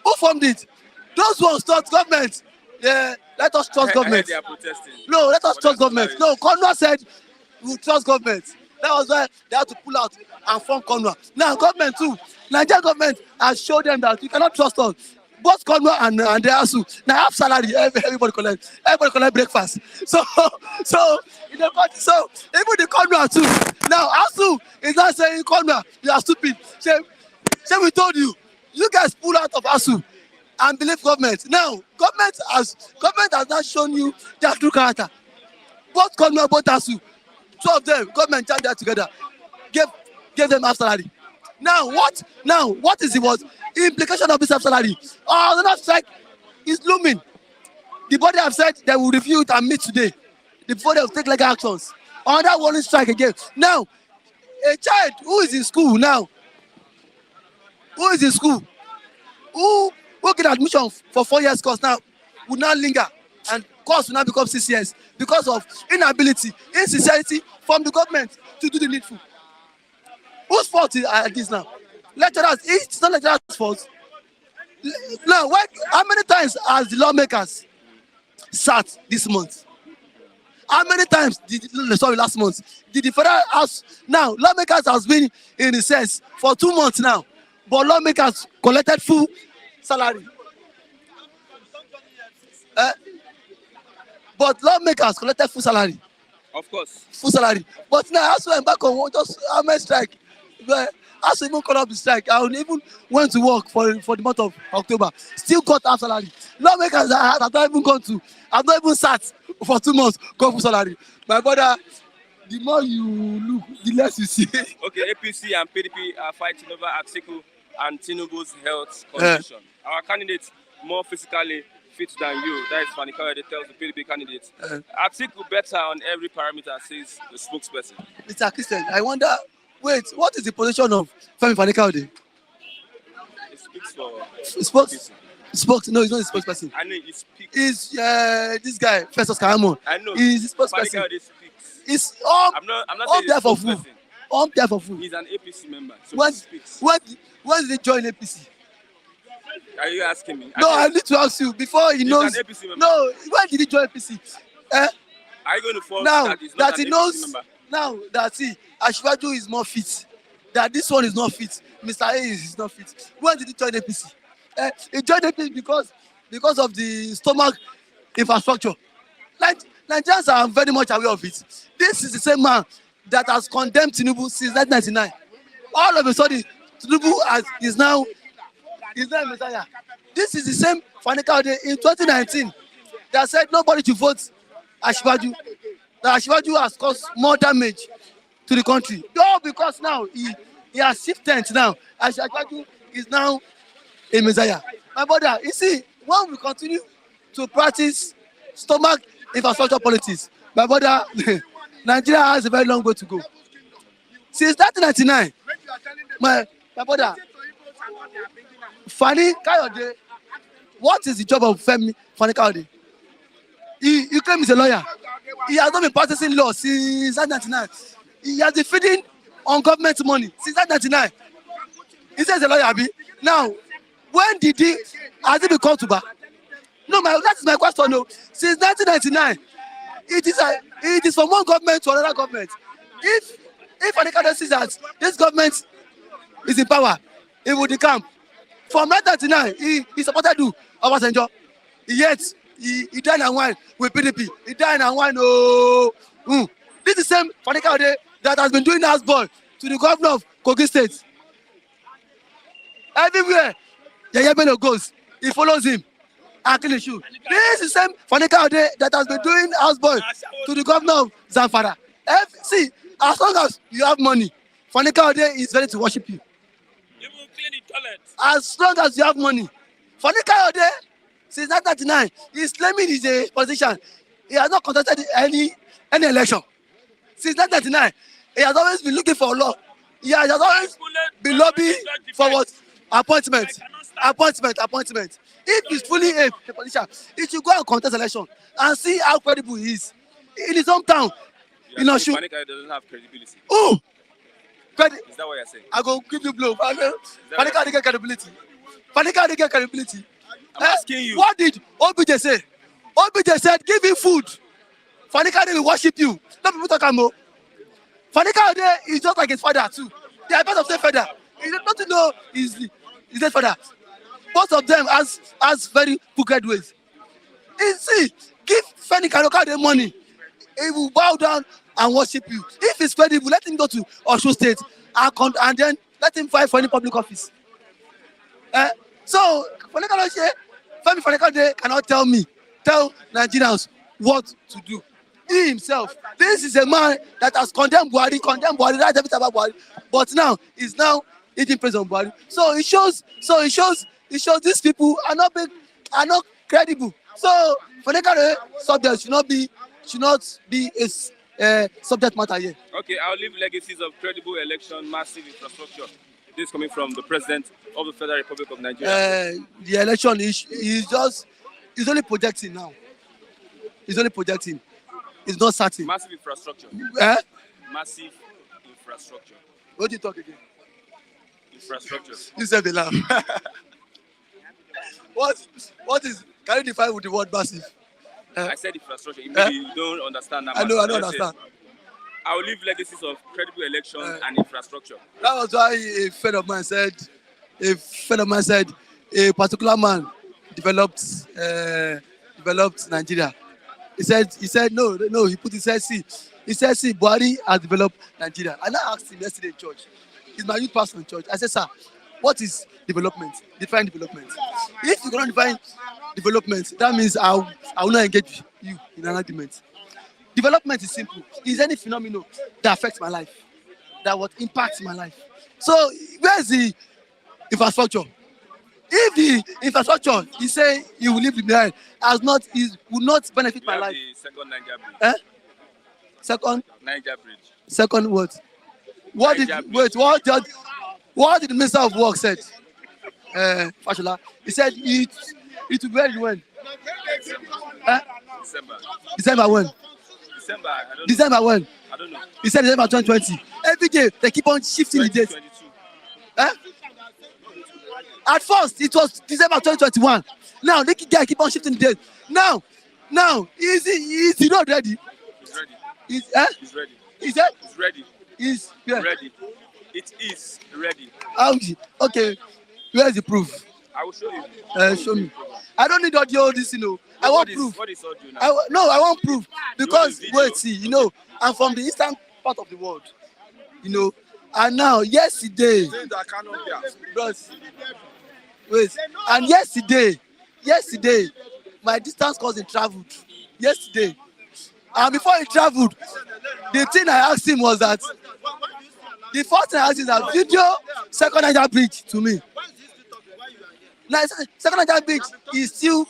who formed it? Those ones thought government. Let us trust government. They are protesting. No, let us trust government. No, Conwa said we trust government. That was why they had to pull out and form Conwa. Now government too. Nigerian government has showed them that you cannot trust us. Both Conwa and the ASUU now have salary. Everybody collect breakfast. So in the country, so even the Conwa too. Now ASUU is not saying Conwa, you are stupid. Say we told you. You guys pull out of ASUU and believe government. Now government has not shown you their true character. Both Conwa, both ASUU, two of them, government joined that together, gave them half salary. Now what is the implication of this half salary? Oh, the next strike is looming. The body have said they will review it and meet today before they will take legal actions. Another warning strike again. Now, a child who is in school now, who get admission for 4 years course now, will now linger and course will now become 6 years because of inability, insincerity from the government to do the needful. Whose fault is this now? Lecturers. It's not lecturers' fault. Now, how many times has the lawmakers sat this month? How many times last month did the federal house? Now, lawmakers has been in recess for 2 months now, but lawmakers collected full salary. But lawmakers collected full salary. Of course. Full salary. But now, as we embark on just how strike, as we even call up the strike, I even went to work for the month of October. Still got half salary. Lawmakers I've not even sat for 2 months, got full salary. My brother, the more you look, the less you see. Okay, APC and PDP are fighting over Atiku and Tinubu'S health condition. Our candidate more physically fit than you. That is Fani Kayode tells the PDP candidate. Atiku better on every parameter, says the spokesperson. Mr. Christian, I wonder, wait, what is the position of Fani Kayode? He speaks for... No, he's not a spokesperson. I know he speaks. He's this guy, Festus Karamon. I know. He's a spokesperson. Fani Kayode speaks. He's I'm not saying he's a spokesperson. On behalf of who? He's an APC member, so when, he speaks. When did he join APC? Are you asking me? No, I need to ask you before he knows. An APC member. No, when did he join APC? Are you going to force now that he's not that he an knows, APC member? now that Ashwaju is more fit that this one is not fit. Mr. A is not fit. When did he join APC? He joined APC because of the stomach infrastructure. Like Nigerians are very much aware of it. This is the same man that has condemned Tinubu since 1999. All of a sudden, Tinubu is now a Messiah. This is the same Fanika Ode in 2019 that said nobody should vote Ashibaju. That Ashibaju has caused more damage to the country. No, because now he has shifted now. Ashibaju is now a Messiah. My brother, you see, when we continue to practice stomach infrastructure politics, my brother, Nigeria has a very long way to go. Since 1999, my brother, Fani Kayode, what is the job of Fani Kayode? He came as a lawyer. He has not been practicing law since 1999. He has been feeding on government money since 1999. He says a lawyer, Abi. Now, when did has he been called to bar? No, that is my question. No, since 1999, it is from one government to another government. If Anikada sees that this government is in power, he would decamp. From 1999, he supported Obasanjo. Yet he died and wine with PDP. He died and wine. This is the same Anikada that has been doing houseboy to the governor of Kogi State. Everywhere Yaya Bello goes, he follows him and clean his shoe. This is the same Fanika Ode that has been doing houseboy to the governor of Zamfara. See, as long as you have money, Fanika Ode is ready to worship you. You will clean the toilet. As long as you have money, Fanika Ode, since 1999, he's claiming he's a politician. He has not contested any election. Since 1999, he has always been looking for law. He has always been lobbying for what? Appointment. If he's fully a politician, he should go and contest election and see how credible he is. In his hometown, in Oshu. Fanika doesn't have credibility. Oh! Is that what you're saying? I go give you blow. Fanika get credibility. Fanika get credibility. I'm asking you. What did OBJ say? OBJ said, give him food. Fanika will worship you. No people talk about. Fanika is just like his father too. They are part of the same father. He doesn't know his father. Both of them has very crooked ways. See, give Fanika the money. He will bow down and worship you. If he's credible, let him go to Osho State and then let him fight for any public office. So, Femi Fanika cannot tell Nigerians what to do. He himself, this is a man that has condemned Buhari, right, everything about Buhari, but now he's eating President Buhari. So it shows these people are not credible. So Fanika subject should not be a subject matter here. Okay, I'll leave legacies of credible election, massive infrastructure. This coming from the President of the Federal Republic of Nigeria. The election he's only projecting now. He's only projecting. It's not certain. Massive infrastructure. Massive infrastructure. What do you talk again? Infrastructure. You said the laugh. What is? Can you define with the word massive? I said infrastructure. Maybe you don't understand that. I don't understand. I will leave legacies of credible election and infrastructure. That was why a friend of mine said a particular man developed Nigeria. He said no. He put his head see. He said, see, Buhari has developed Nigeria. And I asked him yesterday in church. He's my youth pastor in church. I said, sir, what is development? Define development. If you cannot define development, that means I will not engage you in an argument. Development is simple. It's any phenomenon that affects my life, that would impact my life. So where's the infrastructure? If the infrastructure, he say he will leave behind, will not benefit my life. The second Niger bridge. Second Niger bridge. Second what? What did the Minister of Work said? Fashola. He said it will be ready when? December when? December when? I don't know. He said December 2020. Every day they keep on shifting the date. At first it was December 2021. Now they keep on shifting the date. Now is he not ready? He's ready. He's ready. He's ready. He's ready. Ready. It is ready. Okay, where's the proof? I will show you. Show me. I don't need audio this, you know. I want proof. What is audio now? I want proof because video? wait, see, you know, I'm from the eastern part of the world, you know, and now yesterday, bros, wait, and yesterday, my distance cousin traveled yesterday, and before he traveled, the thing I asked him was that the first thing I asked him is that video second Niger bridge to me. Now second Niger bridge is still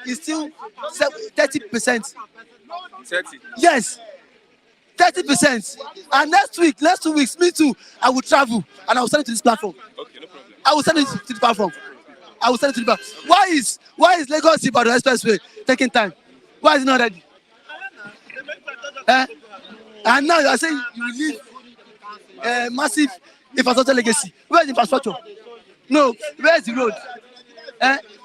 30%. 30. Yes, 30%. And next 2 weeks, me too, I will travel and I will send it to this platform. Okay, no problem. I will send it to the platform. I will send it to the platform. Why is Lagos Ibadan Expressway taking time? Why is it not ready? And now you are saying you will leave massive infrastructure legacy. Where is the infrastructure? No, where is the road?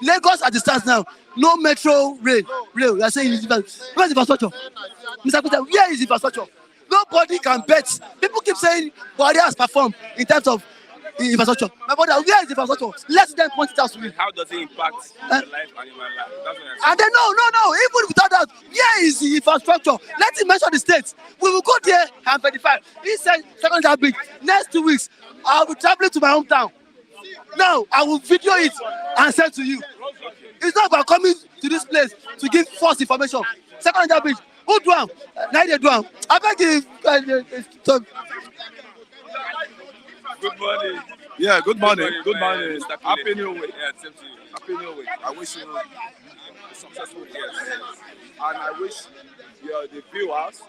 Lagos at the start now. No metro rail. You are saying where is the infrastructure? Mr. Peter, where is the infrastructure? Nobody can bet. People keep saying Buhari has performed in terms of infrastructure. My brother, where is the infrastructure? Let them point it out to me. How does it impact your life and your life? That's what I'm saying. And then no. Even without that, where is the infrastructure? Let him mention the states. We will go there and verify. He said second Niger bridge. Next 2 weeks, I will be traveling to my hometown. Now I will video it and send to you. It's not about coming to this place to give false information. Second Niger bridge. Who do am? Now they do am. I beg you. Good morning. Yeah, good morning. Good morning. Happy New Week. Yeah, same to you. Happy New Week. I wish you a successful year. And I wish the viewers,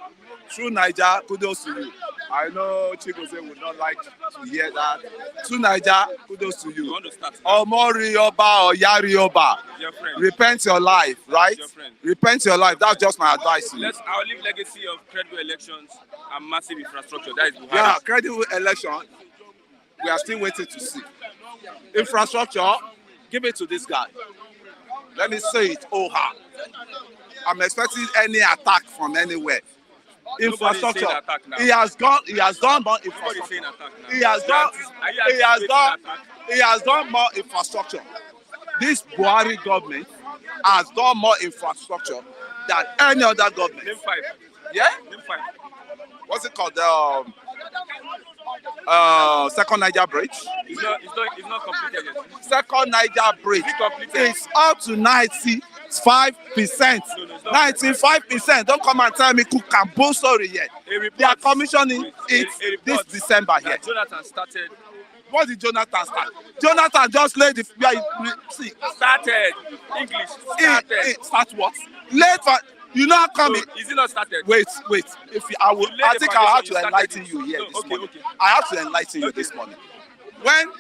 through Niger, kudos to you. I know Chigoze would not like to hear that. Through Niger, kudos to you. You want to start? Omori Oba or Yari Oba. Your friend. Repent your life, right? Your friend. Repent your life. That's just my advice to you. I'll leave legacy of credible elections and massive infrastructure. That is Buhari. Yeah, credible election. We are still waiting to see. Infrastructure, give it to this guy. Let me say it, Oha. I'm expecting any attack from anywhere. Infrastructure. He has done more infrastructure. He has done more infrastructure. This Buhari government has done more infrastructure than any other government. Name 5. Yeah? Name 5. What's it called? Second Niger bridge. It's not completed yet. Second Niger bridge. It's up to 95%. 95%. Don't come and tell me Kukambo story yet. They are commissioning it this December here. Jonathan started. What did Jonathan start? Jonathan just laid the see. Started. English. Started. Start what? Late for you know how come So, is it not started? Wait. If you, I think I have to enlighten you here this morning. Okay. I have to enlighten you this morning. When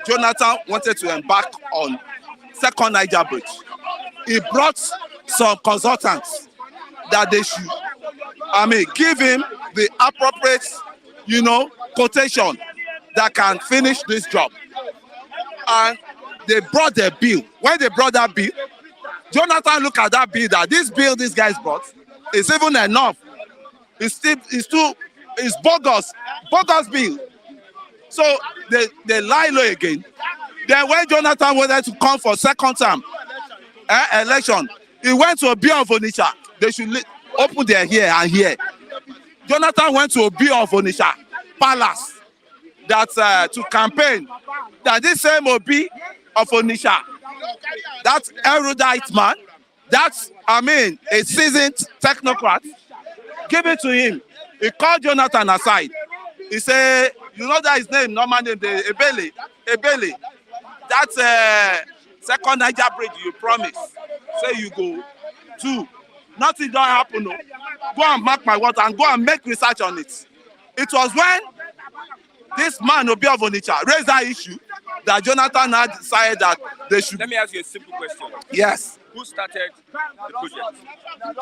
Jonathan wanted to embark on Second Niger bridge, he brought some consultants that they should, give him the appropriate, quotation that can finish this job. And they brought their bill. When they brought that bill, Jonathan looked at that bill, that this bill these guys brought is even enough. It's bogus bill. So they lie low again. Then when Jonathan wanted to come for second term election, he went to a Obi of Onitsha. They should open their ear and hear. Jonathan went to a Obi of Onitsha palace to campaign that this same Obi of Onitsha, that erudite man, that's a seasoned technocrat, give it to him. He called Jonathan aside. He said, you know that his name, normal name, Ebele. That's second Niger bridge you promise. Say you go. 2. Nothing don't happen. No. Go and mark my words and go and make research on it. It was when this man, Obi of Onitsha, raised that issue that Jonathan had decided that they should. Let me ask you a simple question. Yes. Who started the project?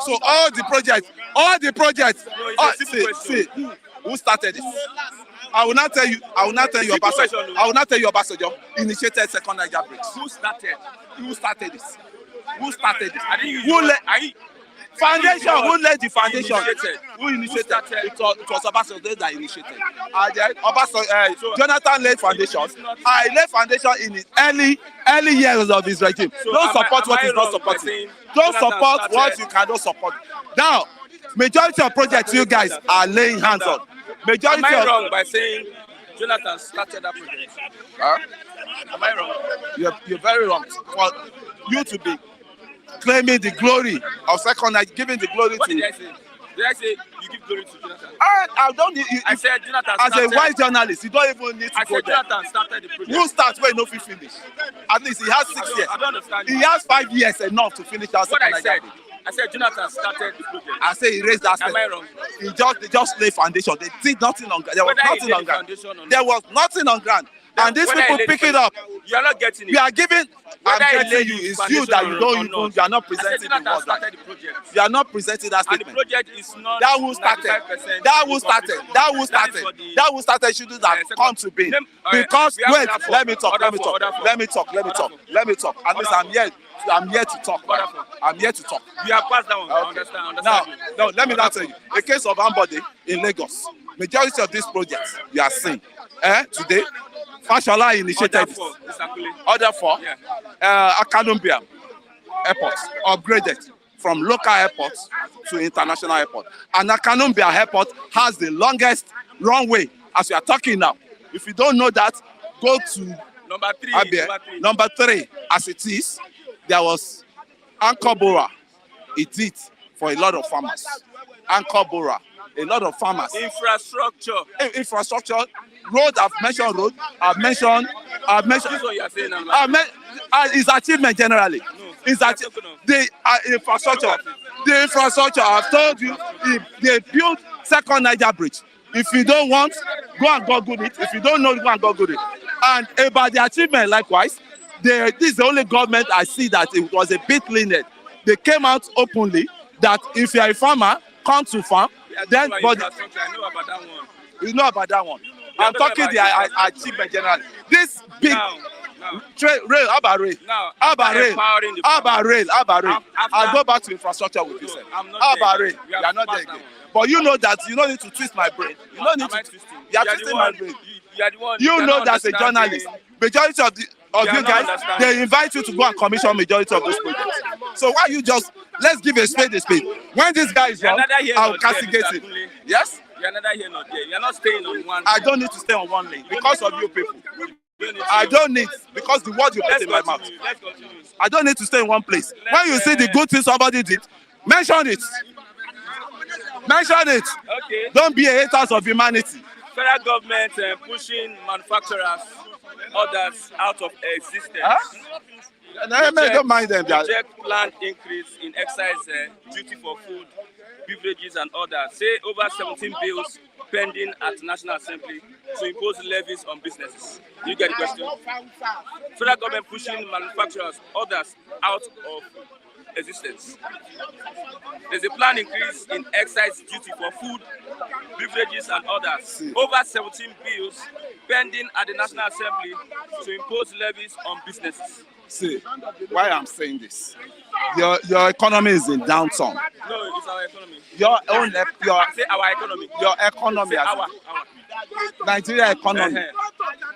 So all the projects. No, it's a simple question. Who started this? I will not tell you. Obasanjo initiated second Niger bridge. Who started? Who started this? I didn't use Foundation, who laid the foundation? Initiated. Who initiated? started? It was Obasanjo that initiated. And then Jonathan laid foundation. I laid foundation in his early years of his regime. So Don't support what is not supporting. Don't support what you cannot support. Now, majority of projects you guys are laying hands on. Majority Am I of wrong by saying Jonathan started that project? Huh? Am I wrong? You're very wrong. For you to be claiming the glory of second night, giving the glory What to. did I say? Did I say you give glory to Jonathan? I don't need you. I said Jonathan As started. a wise journalist, you don't even need to I go said there. Jonathan started the project. Who starts when no fit finish? At least he has 6 years. I don't understand. He has 5 years enough to finish that What second I said, night. I said Jonathan started the project. I say he raised that step. Am I wrong? They just lay foundation. They did nothing on ground. There was Whether he nothing laid on the ground. foundation or not. There was nothing on ground. And these Whether people he laid pick the it up. You are not getting it. We are giving. Whether he I'm laid getting you. the It's you that you foundation don't or even. not. You are not I said presenting the Jonathan word. started the project. You are not presenting that And the statement. project is not. That who started. 95% That who started. That who started. That who started shouldn't have come to be. Because wait, let me talk. Let me talk. Let me talk. Let me talk. Let me talk. At least I'm here. I'm here to talk. Right? I'm here to talk. We are past that one. I Okay. understand. Now, let me now tell you. The case of Ambode in Lagos, majority of these projects you are seeing today, Fashola initiated it. Other four, Akanumbia Airport upgraded from local airport to international airport. And Akanumbia Airport has the longest runway as we are talking now. If you don't know that, go to Number three. Abia. Number 3, as it is, there was Anchor Bora. It did for a lot of farmers. Anchor Bora, a lot of farmers. Infrastructure. Infrastructure, road, I've mentioned road, I've mentioned. This is what you are saying. It's achievement generally. No, It's the infrastructure. The infrastructure, I've told you, they built second Niger bridge. If you don't want, go and Google it. If you don't know, go and Google it. And about the achievement, likewise, this is the only government I see that it was a bit lenient. They came out openly that if you are a farmer, come to farm. Then, but I know about that one. you know about that one. I'm talking the achievement generally. This big rail, how about rail? Now, How about rail? empowering the How about rail? How about rail? After- I'll go back to infrastructure with you, sir. I'm not How there about again. rail? We You have are not there passed that again. one. But you know that you don't need to twist my brain. You don't need Am I to. twisting? You are the twisting my one- brain. You are the one. You know cannot that as a understand journalist, the- majority of are you not guys, understanding. they invite you to go and commission majority of those projects. So why you just let's give a spade a spade. When this guy is You are wrong, neither here I'll nor there, castigate Mr. him. Kunle. Yes, You are neither here nor there. You are not staying on one. I don't need to stay on one lane because of you people. You need I to- don't need because the word you put Let's in my mouth. continue. Let's continue. I don't need to stay in one place. When you see the good thing somebody did, mention it. Mention it. Okay. Don't be a haters of humanity. Federal government pushing manufacturers, others out of existence. Don't mind them. Project planned increase in excise duty for food, beverages, and others. Say over 17 bills pending at National Assembly to impose levies on businesses. You get the question? Federal government pushing manufacturers, others out of existence. There's a planned increase in excise duty for food, beverages, and others. Over 17 bills pending at the National Assembly to impose levies on businesses. See, why I'm saying this? Your economy is in downturn. No, it's our economy. Your Say our economy. your economy, Say as our. Nigeria economy,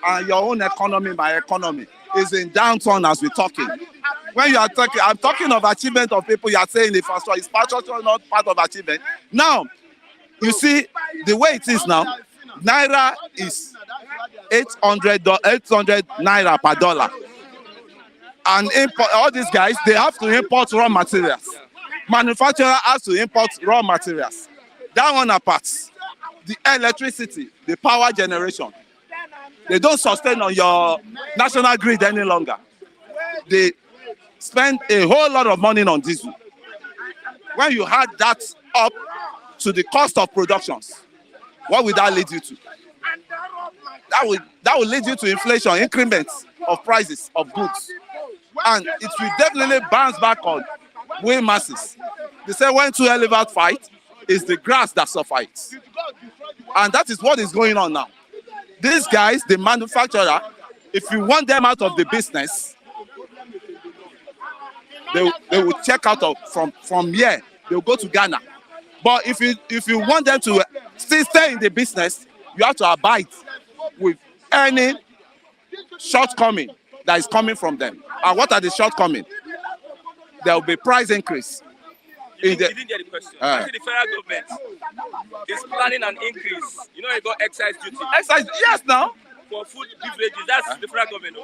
and your own economy, my economy, is in downturn as we're talking. When you are talking, I'm talking of achievement of people. You are saying infrastructure is not part of achievement. Now, you see the way it is now. Naira is 800 naira per dollar. And import, all these guys, they have to import raw materials. Manufacturer has to import raw materials. That one apart, the electricity, the power generation, they don't sustain on your national grid any longer. They spend a whole lot of money on diesel. When you add that up to the cost of productions, what will that lead you to? That will lead you to inflation, increments of prices of goods. And it will definitely bounce back on we masses. They say when two elephants fight, it's the grass that suffers. And that is what is going on now. These guys, the manufacturer, if you want them out of the business, they will check out from here they'll go to Ghana. But if you want them to still stay in the business, you have to abide with any shortcoming that is coming from them. And what are the shortcomings? There will be price increase. You didn't get the question. Actually, the federal government is planning an increase. You know, you got excise duty. Excise, yes, now. For food beverages, that's the federal government.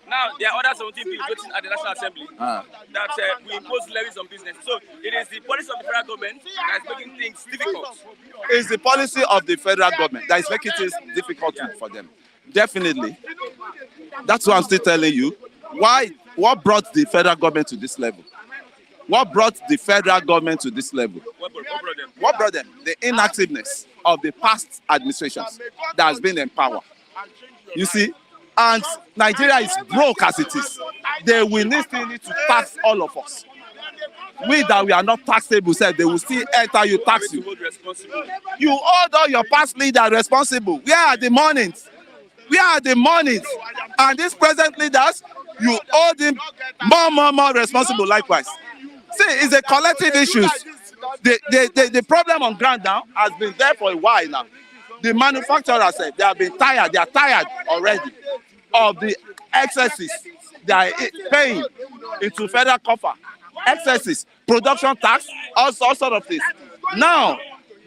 Now, there are other 17 bills voting at the National Assembly that we impose levies on business. So, it is the policy of the federal government that is making things difficult. It's the policy of the federal government that is making things difficult for them. Definitely. That's what I'm still telling you. What brought the federal government to this level? What brought the federal government to this level? What brought them? The inactiveness of the past administrations that has been in power. You see, and Nigeria is broke as it is. They will still need to tax all of us. We that we are not taxable, said they will still enter you, tax you. You hold all your past leaders responsible. Where are the monies? Where are the monies? And these present leaders, you hold him more responsible likewise. See, it's a collective issue. The problem on ground now has been there for a while now. The manufacturers said they have been tired. They are tired already of the excesses they are paying into federal coffer. Excesses, production tax, all sort of things. Now,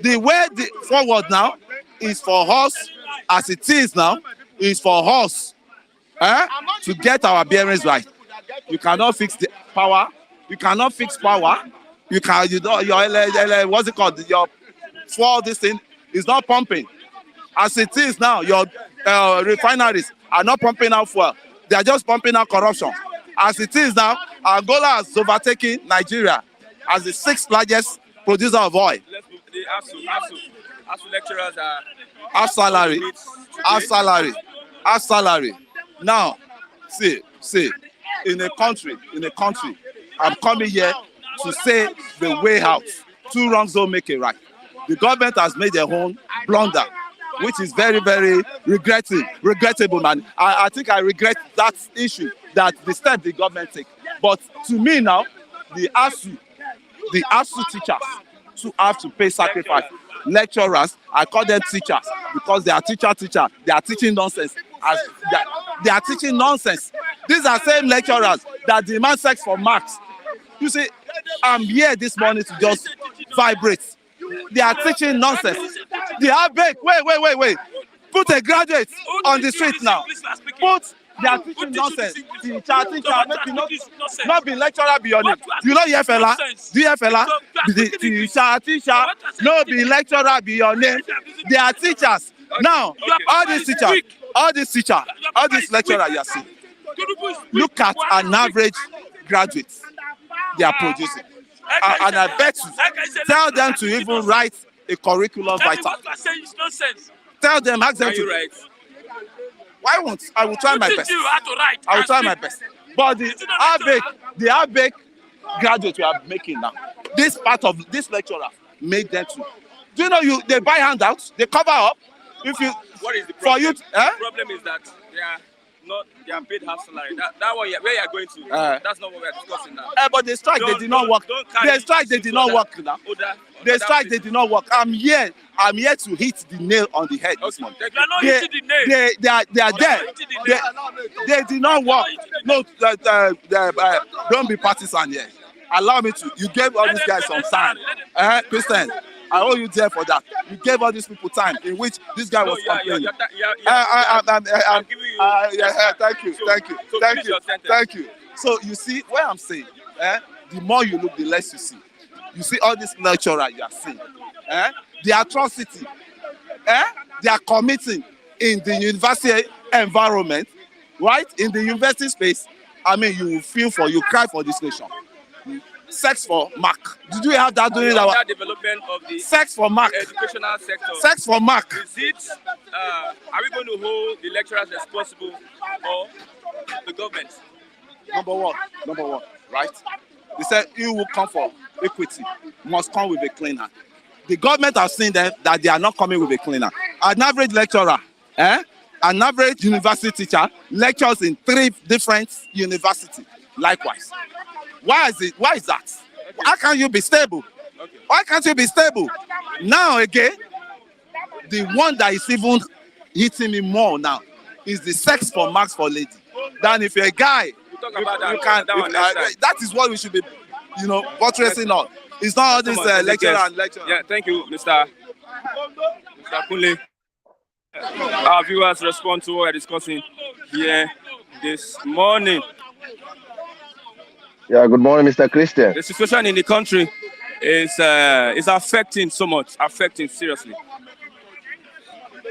the way forward now is for us, as it is now, is for us to get our bearings right. You cannot fix the power. You cannot fix power. You don't. Your what's it called? Your fuel, this thing is not pumping. As it is now, your refineries are not pumping out fuel. They are just pumping out corruption. As it is now, Angola has overtaken Nigeria as the 6th largest producer of oil. ASU lecturers are half salary. Now, see, in a country, I'm coming here to say the way out. 2 wrongs don't make it right. The government has made their own blunder, which is very, very regrettable, man. I think I regret that issue, that the step the government take. But to me now, the ASU teachers to have to pay sacrifice. Lecturers, I call them teachers because they are teacher. They are teaching nonsense. They are teaching nonsense. These are same lecturers that demand sex for marks. You see, I'm here this morning to just vibrate. They are teaching nonsense. They are big. Wait. Put a graduate on the street now. They are teaching nonsense. Teacher, not be lecturer be your name. You know your fella? Do you hear fella? The teacher, no be lecturer be your name. They are teachers. Now, all these lecturers you are seeing, look at an average graduate they are producing. And I bet you, tell them to even write a curriculum vitae. Tell them, ask them to write. Why won't? I will try my best. I will try my best. But the ABEC graduate we are making now, this part of this lecturer made them to. Do you know they buy handouts, they cover up. What is the problem? The problem is that they are paid half salary. That one, where you are going to, that's not what we are discussing now. But the strike, they did not work. The strike, they did not work now. The strike, they did not work. I'm here to hit the nail on the head this morning. They are there. They did not work. No, don't be partisan here. Allow me to. You gave all these guys some time. Christian, I owe you there for that. You gave all these people time in which this guy was complaining. Thank you. So you see what I'm saying? The more you look, the less you see. You see all this lecturer you are seeing. The atrocity they are committing in the university environment, right? In the university space, I mean, you will you cry for this nation. Sex for mark. Did we have that during our development of the sex for mark educational sector? Sex for mark. Is it? Are we going to hold the lecturers responsible or the government? Number one, right? They said you will come for equity must come with a clean hand. The government has seen them that they are not coming with a clean hand. An average lecturer, an average university teacher lectures in 3 different universities. Likewise. Why is that? How can you be stable Okay. Why can't you be stable? Now again, the one that is even hitting me more now is the sex for marks for lady. Than if you're a guy, We'll talk about you can. that one next time. That is what we should be, buttressing on. It's not all this lecture and lecture. Yeah, thank you, Mr. Kunle. Our viewers respond to what we're discussing here this morning. Yeah, good morning, Mr. Christian. The situation in the country is affecting so much, affecting seriously.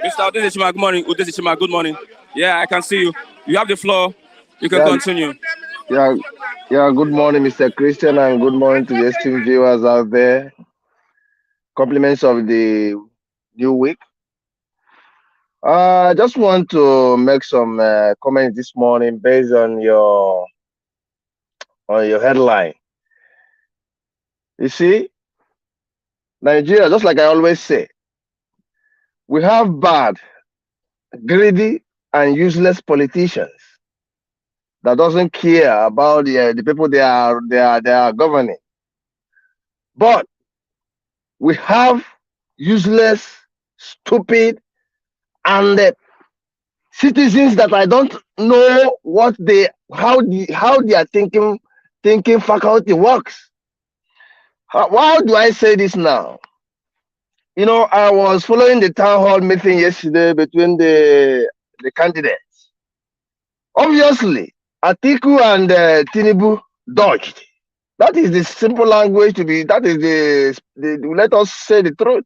Mr. Udesishima, good morning. Udesishima, good morning. Yeah, I can see you. You have the floor. You can continue. Yeah, good morning, Mr. Christian, and good morning to the esteemed viewers out there. Compliments of the new week. I just want to make some comments this morning based on your headline. You see, Nigeria, just like I always say, we have bad, greedy, and useless politicians that doesn't care about the people they are governing. But we have useless, stupid, and citizens that I don't know how their thinking faculty works. How do I say this now? I was following the town hall meeting yesterday between the candidates. Obviously, Atiku and Tinubu dodged. That is the simple language to be. That is let us say the truth.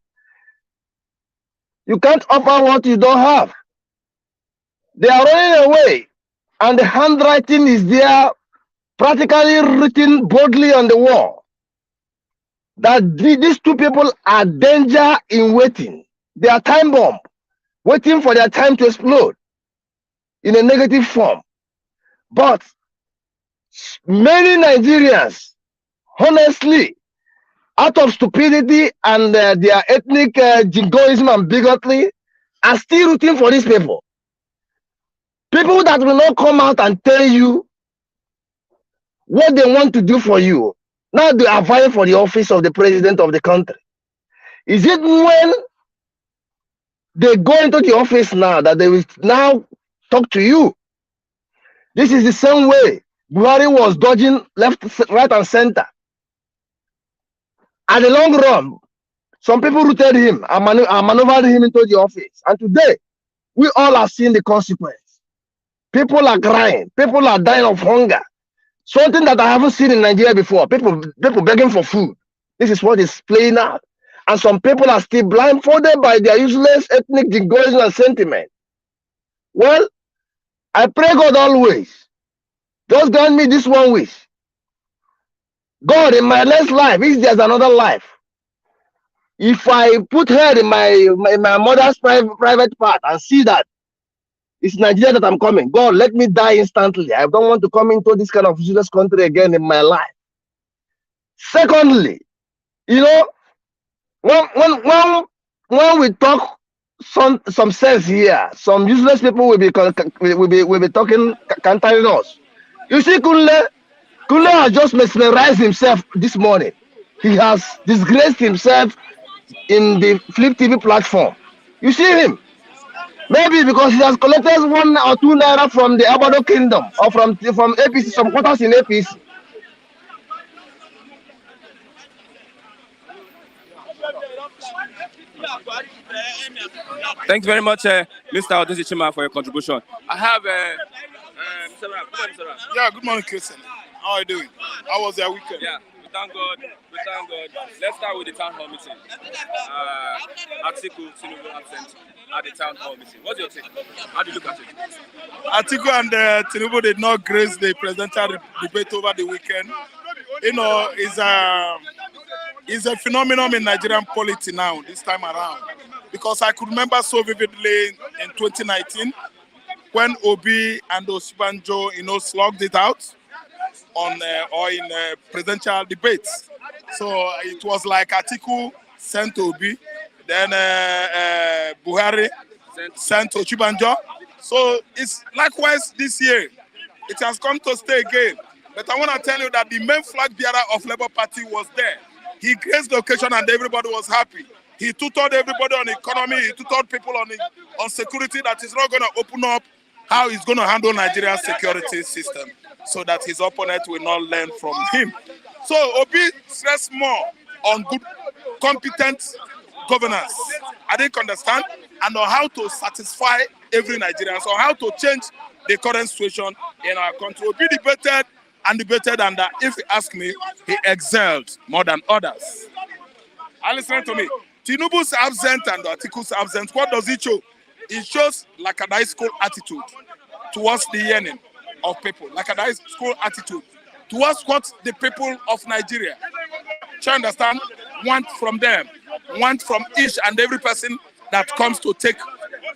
You can't offer what you don't have. They are running away, and the handwriting is there, practically written boldly on the wall, that these two people are danger in waiting. They are time bomb, waiting for their time to explode in a negative form. But many Nigerians, honestly, out of stupidity and their ethnic jingoism and bigotry, are still rooting for these people. People that will not come out and tell you what they want to do for you. Now they are vying for the office of the president of the country. Is it when they go into the office now that they will now talk to you? This is the same way Buhari was dodging left, right, and center. At the long run, some people rooted him and maneuvered him into the office. And today, we all are seeing the consequence. People are crying. People are dying of hunger. Something that I haven't seen in Nigeria before. People begging for food. This is what is playing out. And some people are still blindfolded by their useless ethnic jingoism and sentiment. Well, I pray God always. Just grant me this one wish. God, in my next life, if there's another life, if I put her in my mother's private part and see that it's Nigeria that I'm coming, God, let me die instantly. I don't want to come into this kind of useless country again in my life. Secondly, when we talk some sense here, some useless people will be talking countering us. You see, Kunle has just mesmerized himself this morning. He has disgraced himself in the Flip TV platform. You see him? Maybe because he has collected 1 or 2 naira from the Abado Kingdom or from APC, some quarters in APC. Thanks very much, Mr. Udesishima, for your contribution. I have Mr. Ram. Good morning, Mr. Ram. Yeah, good morning, Christian. How are you doing? How was your weekend? Yeah, we thank God. Let's start with the town hall meeting. Atiku, Tinubu absent at the town hall meeting. What's your take? How do you look at it? Atiku and Tinubu did not grace the presidential debate over the weekend. It's a phenomenon in Nigerian politics now, this time around. Because I could remember so vividly in 2019 when Obi and Osinbajo, slugged it out in presidential debates. So it was like Atiku sent Obi, then Buhari sent Osinbajo. So it's likewise this year. It has come to stay again. But I want to tell you that the main flag bearer of Labour Party was there. He graced the occasion and everybody was happy. He tutored everybody on economy. He tutored people on security that is not going to open up how he's going to handle Nigeria's security system so that his opponent will not learn from him. So Obi stressed more on good, competent governance. I didn't understand, and on how to satisfy every Nigerian, so how to change the current situation in our country. Obi debated, and if you ask me, he excelled more than others. And listen to me. Tinubu's absent and Atiku's absent, what does it show? It shows like a high school attitude towards the yearning of people, like a high school attitude towards what the people of Nigeria, you understand, want from them, want from each and every person that comes to take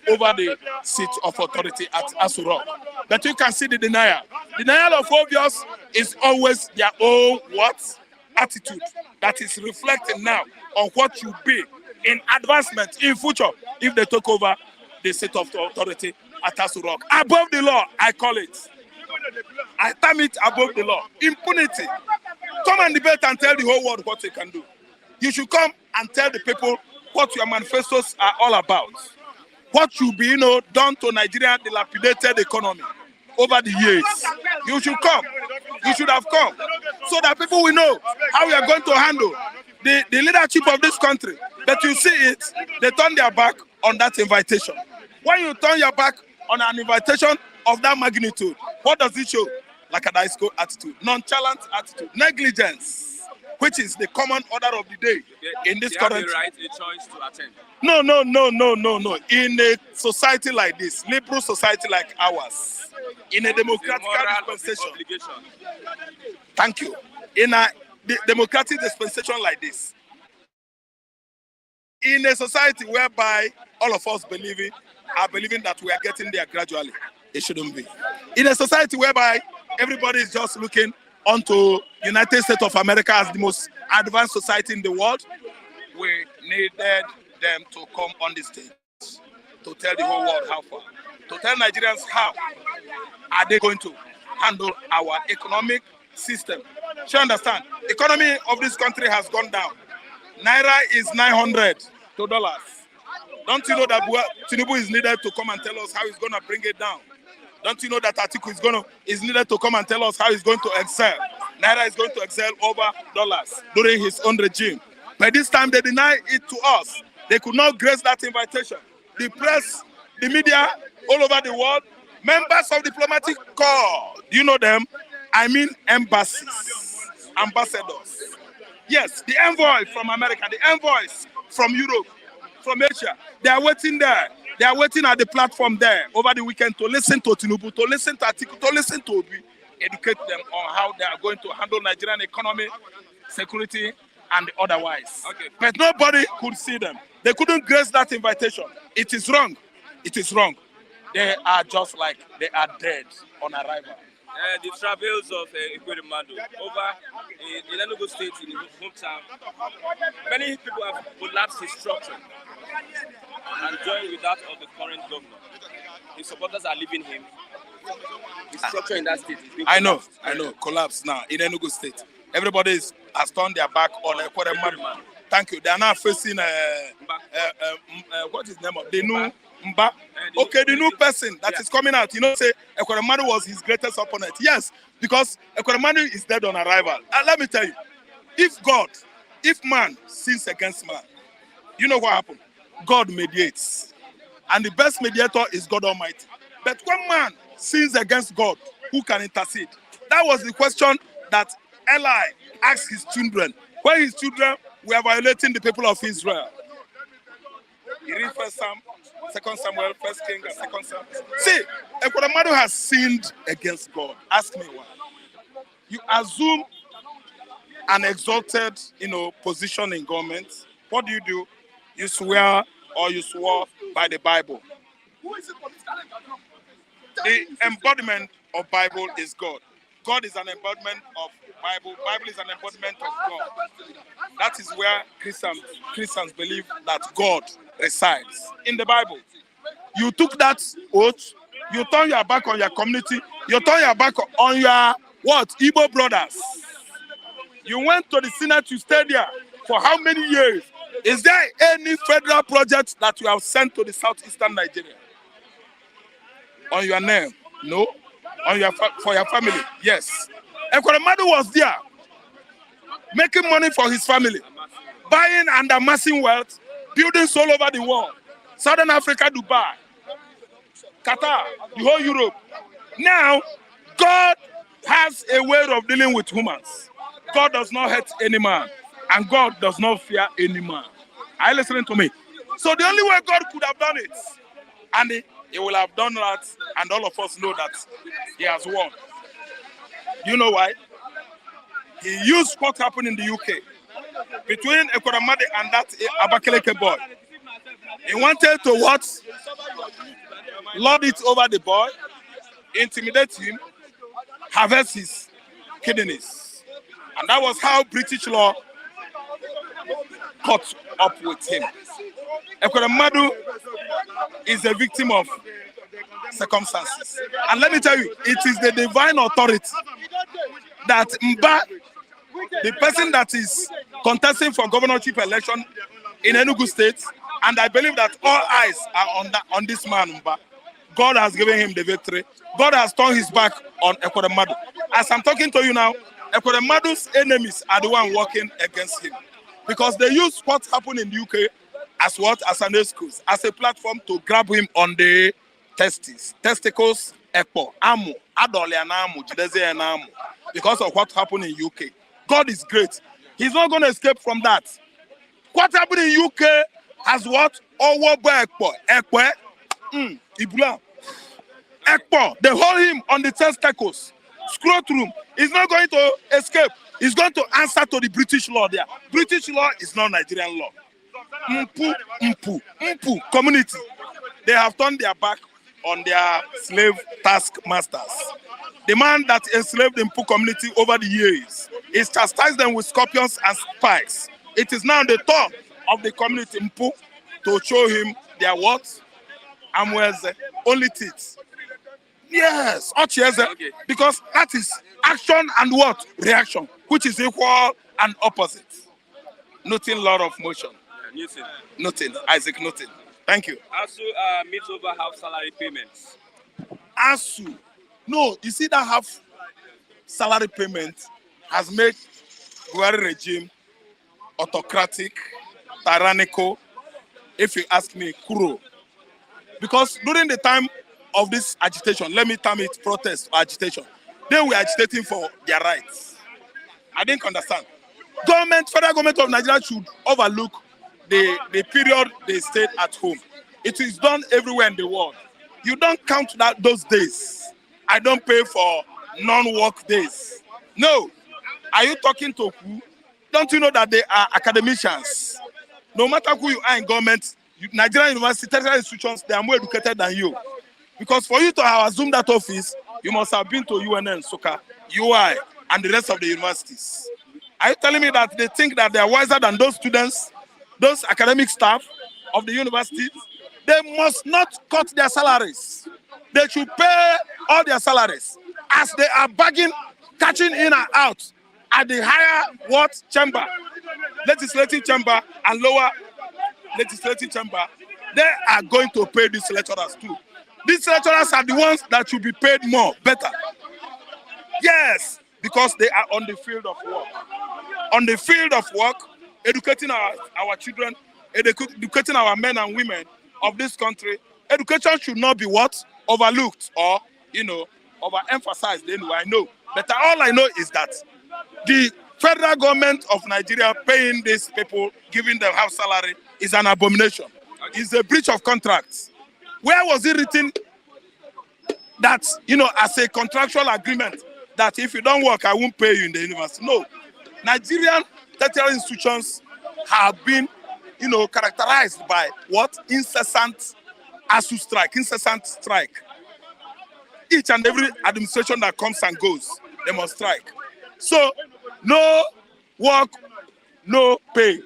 over the seat of authority at Aso Rock. But you can see the denial. Denial of obvious is always their own what? Attitude that is reflecting now on what should be in advancement in future if they took over the seat of authority at Aso Rock. Above the law, I call it. I term it above the law. Impunity. Come and debate and tell the whole world what they can do. You should come and tell the people what your manifestos are all about. What should be, done to Nigeria's dilapidated economy over the years. You should come. You should have come so that people will know how we are going to handle the leadership of this country. But you see it, they turn their back on that invitation. When you turn your back on an invitation of that magnitude, what does it show? Like a high school attitude, nonchalant attitude, negligence, which is the common order of the day in this current. Have the right, a choice to attend. No. In a society like this, liberal society like ours, in a democratic dispensation. Thank you. In a democratic dispensation like this, in a society whereby all of us are believing that we are getting there gradually, it shouldn't be. In a society whereby everybody is just looking onto United States of America as the most advanced society in the world, we needed them to come on the stage to tell the whole world how far, to tell Nigerians how are they going to handle our economic system. You understand? Economy of this country has gone down. Naira is 900 to dollars. Don't you know that Tinubu is needed to come and tell us how he's going to bring it down? Don't you know that Atiku is needed to come and tell us how he's going to excel? Naira is going to excel over dollars during his own regime. But this time they deny it to us. They could not grace that invitation. The press, the media, all over the world, members of diplomatic corps, do you know them? I mean embassies, ambassadors. Yes, the envoy from America, the envoys from Europe, from Asia, they are waiting there. They are waiting at the platform there over the weekend to listen to Tinubu, to listen to Atiku, to listen to Obi, educate them on how they are going to handle Nigerian economy, security, and otherwise. Okay. But nobody could see them. They couldn't grace that invitation. It is wrong. It is wrong. They are just like they are dead on arrival. The travels of Ekweremadu over in Enugu State, in his hometown, many people have collapsed his structure and joined with that of the current governor. His supporters are leaving him. The structure in that state is being collapsed. I know. Collapse now in Enugu State. Everybody has turned their back on Ekweremadu. Thank you. They are now facing what is the name of the new Mba? Okay, the new person that is coming out. Say Ekweremadu was his greatest opponent. Yes, because Ekweremadu is dead on arrival. And let me tell you, if man sins against man, you know what happened? God mediates. And the best mediator is God Almighty. But when man sins against God, who can intercede? That was the question that Eli asked his children. When his children were violating the people of Israel. You read 1 Samuel, 2 Samuel, 1 King, and 2 Samuel. See, Ekweremadu has sinned against God. Ask me why. You assume an exalted, position in government. What do? You swear or you swore by the Bible. The embodiment of Bible is God. God is an embodiment of Bible. Bible is an embodiment of God. That is where Christians believe that God resides in the Bible. You took that oath, you turn your back on your community, you turn your back on your Igbo brothers. You went to the Senate, you stayed there. For how many years? Is there any federal project that you have sent to the southeastern Nigeria? On your name? No. On your for your family? Yes. Ekweremadu was there, making money for his family, buying and amassing wealth, buildings all over the world. Southern Africa, Dubai, Qatar, the whole Europe. Now, God has a way of dealing with humans. God does not hate any man, and God does not fear any man. Are you listening to me? So the only way God could have done it, and he will have done that, and all of us know that he has won. Do you know why? He used what happened in the UK between Ekweremadu and that Abakaleke boy. He wanted to what? Lord it over the boy, intimidate him, harvest his kidneys. And that was how British law caught up with him. Ekweremadu is a victim of circumstances. And let me tell you, it is the divine authority that Mba, the person that is contesting for governorship election in Enugu State, and I believe that all eyes are on this man, Mba. God has given him the victory. God has turned his back on Ekweremadu. As I'm talking to you now, Ekweremadu's enemies are the one working against him, because they use what happened in the UK as what? As an excuse, as a platform to grab him on the testicles, ekpo, amu, adole and amu, jideze and amu, because of what happened in UK. God is great. He's not going to escape from that. What happened in UK has what? Owobo ekpo, ibula. Ekpo, they hold him on the testicles, scrotum. He's not going to escape. He's going to answer to the British law there. British law is not Nigerian law. Mpu community. They have turned their back on their slave taskmasters. The man that enslaved the Mpu community over the years is chastised them with scorpions and spikes. It is now the turn of the community Mpu to show him their what? Amweze, only teeth. Yes, okay. Because that is action and what? Reaction, which is equal and opposite. Nothing, lot of motion. Newton. Nothing, Isaac Newton. Thank you. ASU meets over half salary payments. ASU. No, you see that half salary payment has made Buhari regime autocratic, tyrannical, if you ask me, kuro. Because during the time of this agitation, let me term it protest or agitation, they were agitating for their rights. I didn't understand. Federal government of Nigeria should overlook the period they stayed at home. It is done everywhere in the world. You don't count those days. I don't pay for non-work days. No. Are you talking to who? Don't you know that they are academicians? No matter who you are in government, Nigerian university, tertiary institutions, they are more educated than you. Because for you to have assumed that office, you must have been to UNN, SOCA, UI, and the rest of the universities. Are you telling me that they think that they are wiser than those students, those academic staff of the universities? They must not cut their salaries. They should pay all their salaries as they are bagging, catching in and out at the higher what chamber, legislative chamber and lower legislative chamber. They are going to pay these lecturers too. These lecturers are the ones that should be paid more, better. Yes, because they are on the field of work. On the field of work, educating our children, educating our men and women of this country. Education should not be what? Overlooked or, overemphasized anyway, I know. But all I know is that the federal government of Nigeria paying these people, giving them half salary, is an abomination. It's a breach of contracts. Where was it written that, as a contractual agreement, that if you don't work, I won't pay you in the university? No. Nigerian tertiary institutions have been, characterized by what? Incessant ASU strike, incessant strike. Each and every administration that comes and goes, they must strike. So, no work, no pay.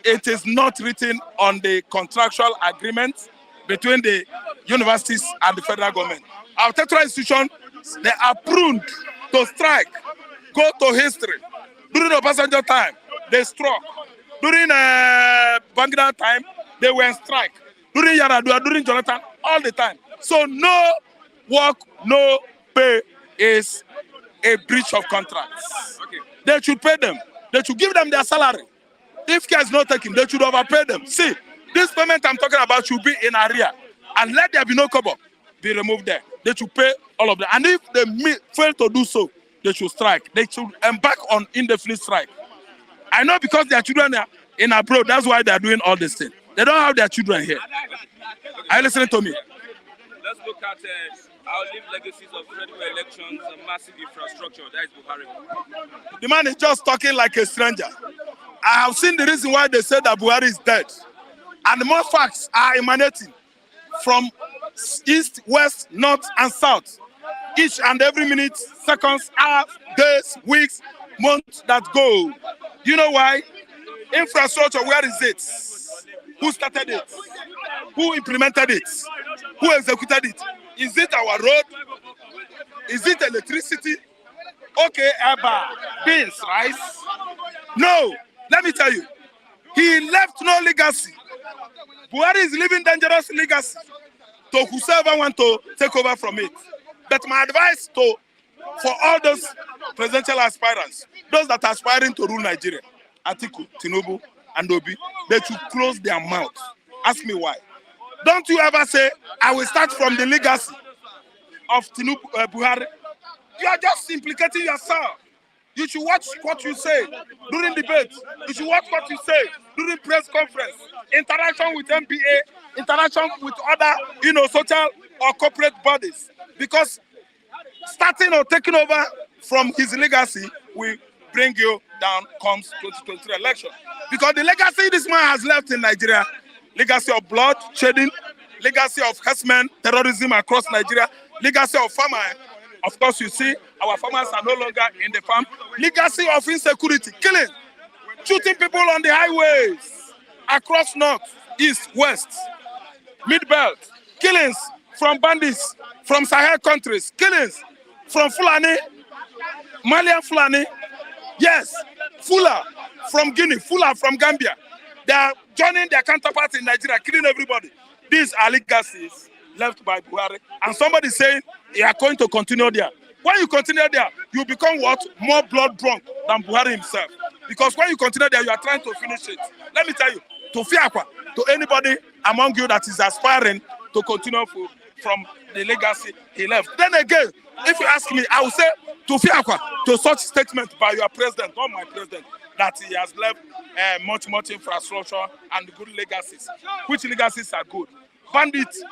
It is not written on the contractual agreement between the universities and the federal government. Our tertiary institutions, they are pruned to strike. Go to history. During the Obasanjo time, they struck. During Bangladesh time, they were in strike. During Yaradua, during Jonathan, all the time. So no work, no pay is a breach of contracts. Okay. They should pay them. They should give them their salary. If care is not taken, they should overpay them. See, this payment I'm talking about should be in area. And let there be no cover be removed there. They should pay all of them. And if they fail to do so, they should strike. They should embark on indefinite strike. I know because their children are in abroad, that's why they're doing all this thing. They don't have their children here. Are you listening to me? Let's look at our legacies of credible elections and massive infrastructure. That is Buhari. The man is just talking like a stranger. I have seen the reason why they said that Buhari is dead. And more facts are emanating from east, west, north, and south. Each and every minute, seconds, hours, days, weeks, months that go. You know why? Infrastructure, where is it? Who started it? Who implemented it? Who executed it? Is it our road? Is it electricity? Okay, Eba, beans, rice? No, let me tell you. He left no legacy. Buhari is leaving dangerous legacy to whoever want to take over from it. But my advice for all those presidential aspirants, those that are aspiring to rule Nigeria, Atiku, Tinubu, and Obi, they should close their mouth. Ask me why. Don't you ever say, I will start from the legacy of Tinubu, Buhari. You are just implicating yourself. You should watch what you say during debate. You should watch what you say during press conference. Interaction with MPA, interaction with other, social or corporate bodies. Because starting or taking over from his legacy will bring you down comes 2023 election. Because the legacy this man has left in Nigeria, legacy of blood shedding, legacy of herdsmen, terrorism across Nigeria, legacy of farmer. Of course, you see, our farmers are no longer in the farm. Legacy of insecurity, killing, shooting people on the highways across north, east, west, mid-belt, killings from bandits, from Sahel countries, killings from Fulani, Malian Fulani, yes, Fula from Guinea, Fula from Gambia. They are joining their counterparts in Nigeria, killing everybody. These are legacies left by Buhari. And somebody saying, you are going to continue there. When you continue there, you become what? More blood drunk than Buhari himself. Because when you continue there, you are trying to finish it. Let me tell you, to Fiakwa, to anybody among you that is aspiring to continue from the legacy he left. Then again, if you ask me, I will say to Fiakwa, to such statement by your president, not my president, that he has left much infrastructure and good legacies. Which legacies are good? Bandits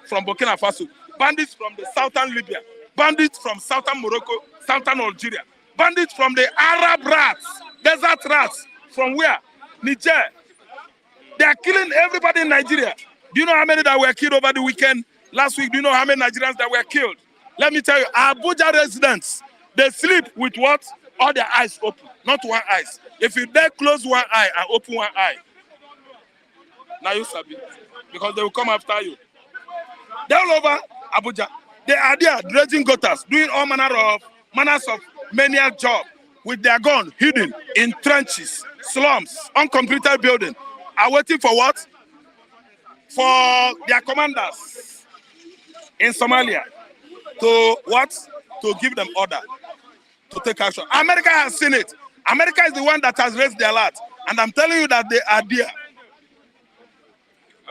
from Burkina Faso, bandits from the southern Libya, bandits from southern Morocco, southern Algeria, bandits from the Arab rats, desert rats, from where? Niger. They are killing everybody in Nigeria. Do you know how many that were killed over the weekend? Last week, do you know how many Nigerians that were killed? Let me tell you, Abuja residents, they sleep with what? All their eyes open, not one eye. If you dare close one eye and open one eye, now you sabi, because they will come after you. They're all over Abuja. They are there dredging gutters, doing all manners of menial job with their gun hidden in trenches, slums, uncompleted building, are waiting for what? For their commanders in Somalia to what? To give them order to take action. America has seen it. America is the one that has raised the alert. And I'm telling you that they are there.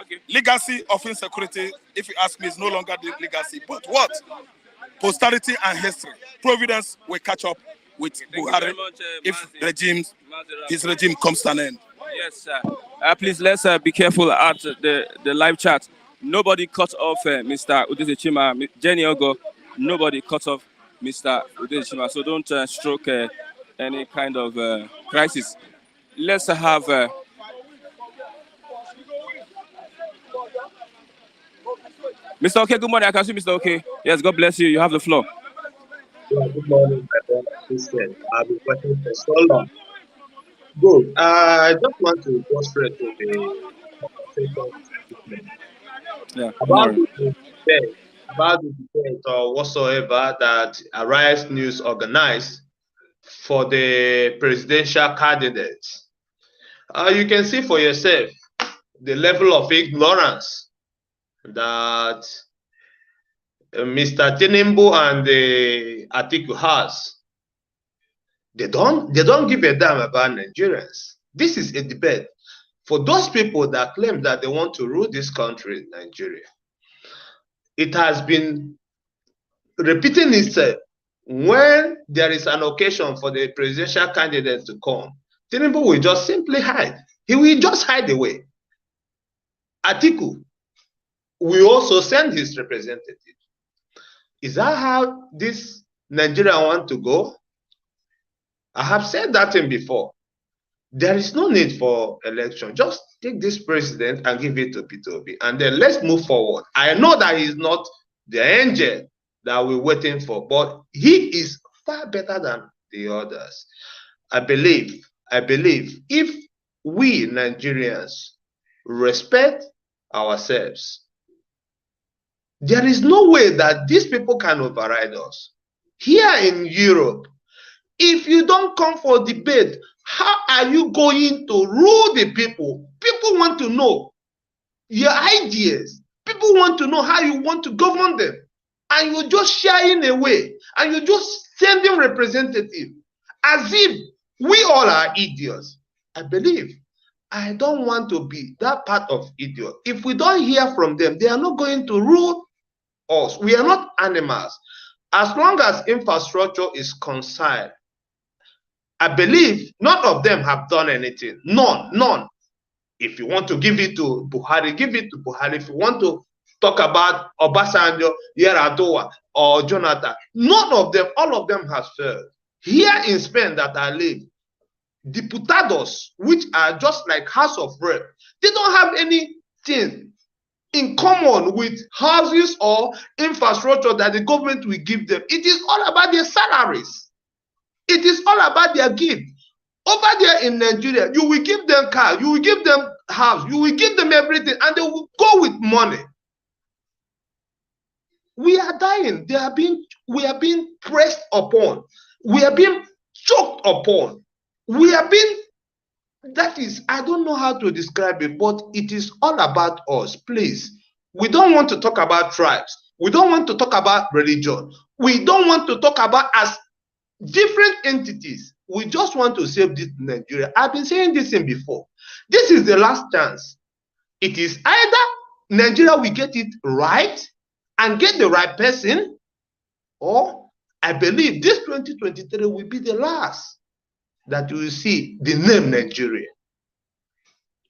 Okay. Legacy of insecurity, if you ask me, is no longer the legacy. But what? Posterity and history. Providence will catch up with Buhari if his regime comes to an end. Yes, sir. Please, let's be careful at the live chat. Nobody cut off Mr. Udezechima, Jenny Ogo. Nobody cut off Mr. Udezechima. So don't stroke any kind of crisis. Let's have... Mr. Okay, good morning. I can see Mr. Okay. Yes, God bless you. You have the floor. Yeah, good morning, my brother Christian. I've been working for so long. Good. I just want to go straight to the conversation about the debate or whatsoever that Arise News organized for the presidential candidates. You can see for yourself the level of ignorance that Mr. Tinubu and Atiku has. They don't give a damn about Nigerians. This is a debate for those people that claim that they want to rule this country, Nigeria. It has been repeating itself. When there is an occasion for the presidential candidate to come, Tinubu will just simply hide. He will just hide away. Atiku will also send his representative. Is that how this Nigeria want to go? I have said that thing before. There is no need for election. Just take this president and give it to Peter Obi, and then let's move forward. I know that he's not the angel that we're waiting for, but he is far better than the others. I believe if we Nigerians respect ourselves, there is no way that these people can override us. Here in Europe, if you don't come for debate, how are you going to rule the people? People want to know your ideas. People want to know how you want to govern them. And you're just shying away. And you're just sending representatives as if we all are idiots. I don't want to be that part of idiot. If we don't hear from them, they are not going to rule us. We are not animals. As long as infrastructure is concerned, I believe none of them have done anything. None. If you want to give it to Buhari, give it to Buhari. If you want to talk about Obasanjo, Yar'Adua, or Jonathan, none of them, all of them has failed. Here in Spain that I live, diputados, which are just like House of Rep, they don't have anything in common with houses or infrastructure that the government will give them. It is all about their salaries. It is all about their gift. Over there in Nigeria, you will give them car, you will give them house, you will give them everything, and they will go with money. We are dying. We are being pressed upon. We are being choked upon. We are being, that is, I don't know how to describe it, but it is all about us. Please, we don't want to talk about tribes. We don't want to talk about religion. We don't want to talk about as different entities. We just want to save this Nigeria. I've been saying this thing before. This is the last chance. It is either Nigeria will get it right and get the right person, or I believe this 2023 will be the last that you will see the name Nigeria.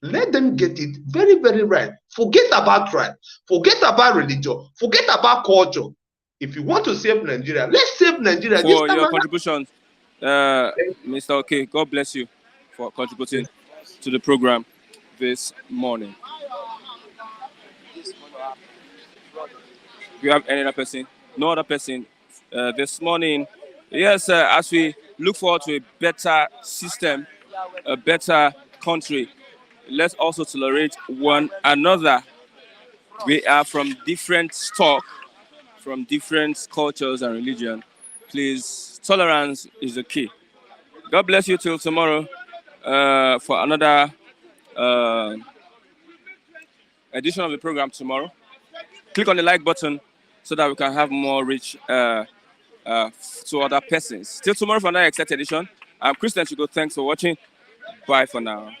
Let them get it very, very right. Forget about tribe. Forget about religion. Forget about culture. If you want to save Nigeria, let's save Nigeria. For your contribution, Mr. OK, God bless you for contributing to the program this morning. Do you have any other person? No other person this morning. Yes, as we look forward to a better system, a better country, let's also tolerate one another. We are from different stock, from different cultures and religion. Please, tolerance is the key. God bless you till tomorrow for another edition of the program tomorrow. Click on the like button so that we can have more reach to other persons. Till tomorrow for another exciting edition. I'm Christian Chico. Thanks for watching. Bye for now.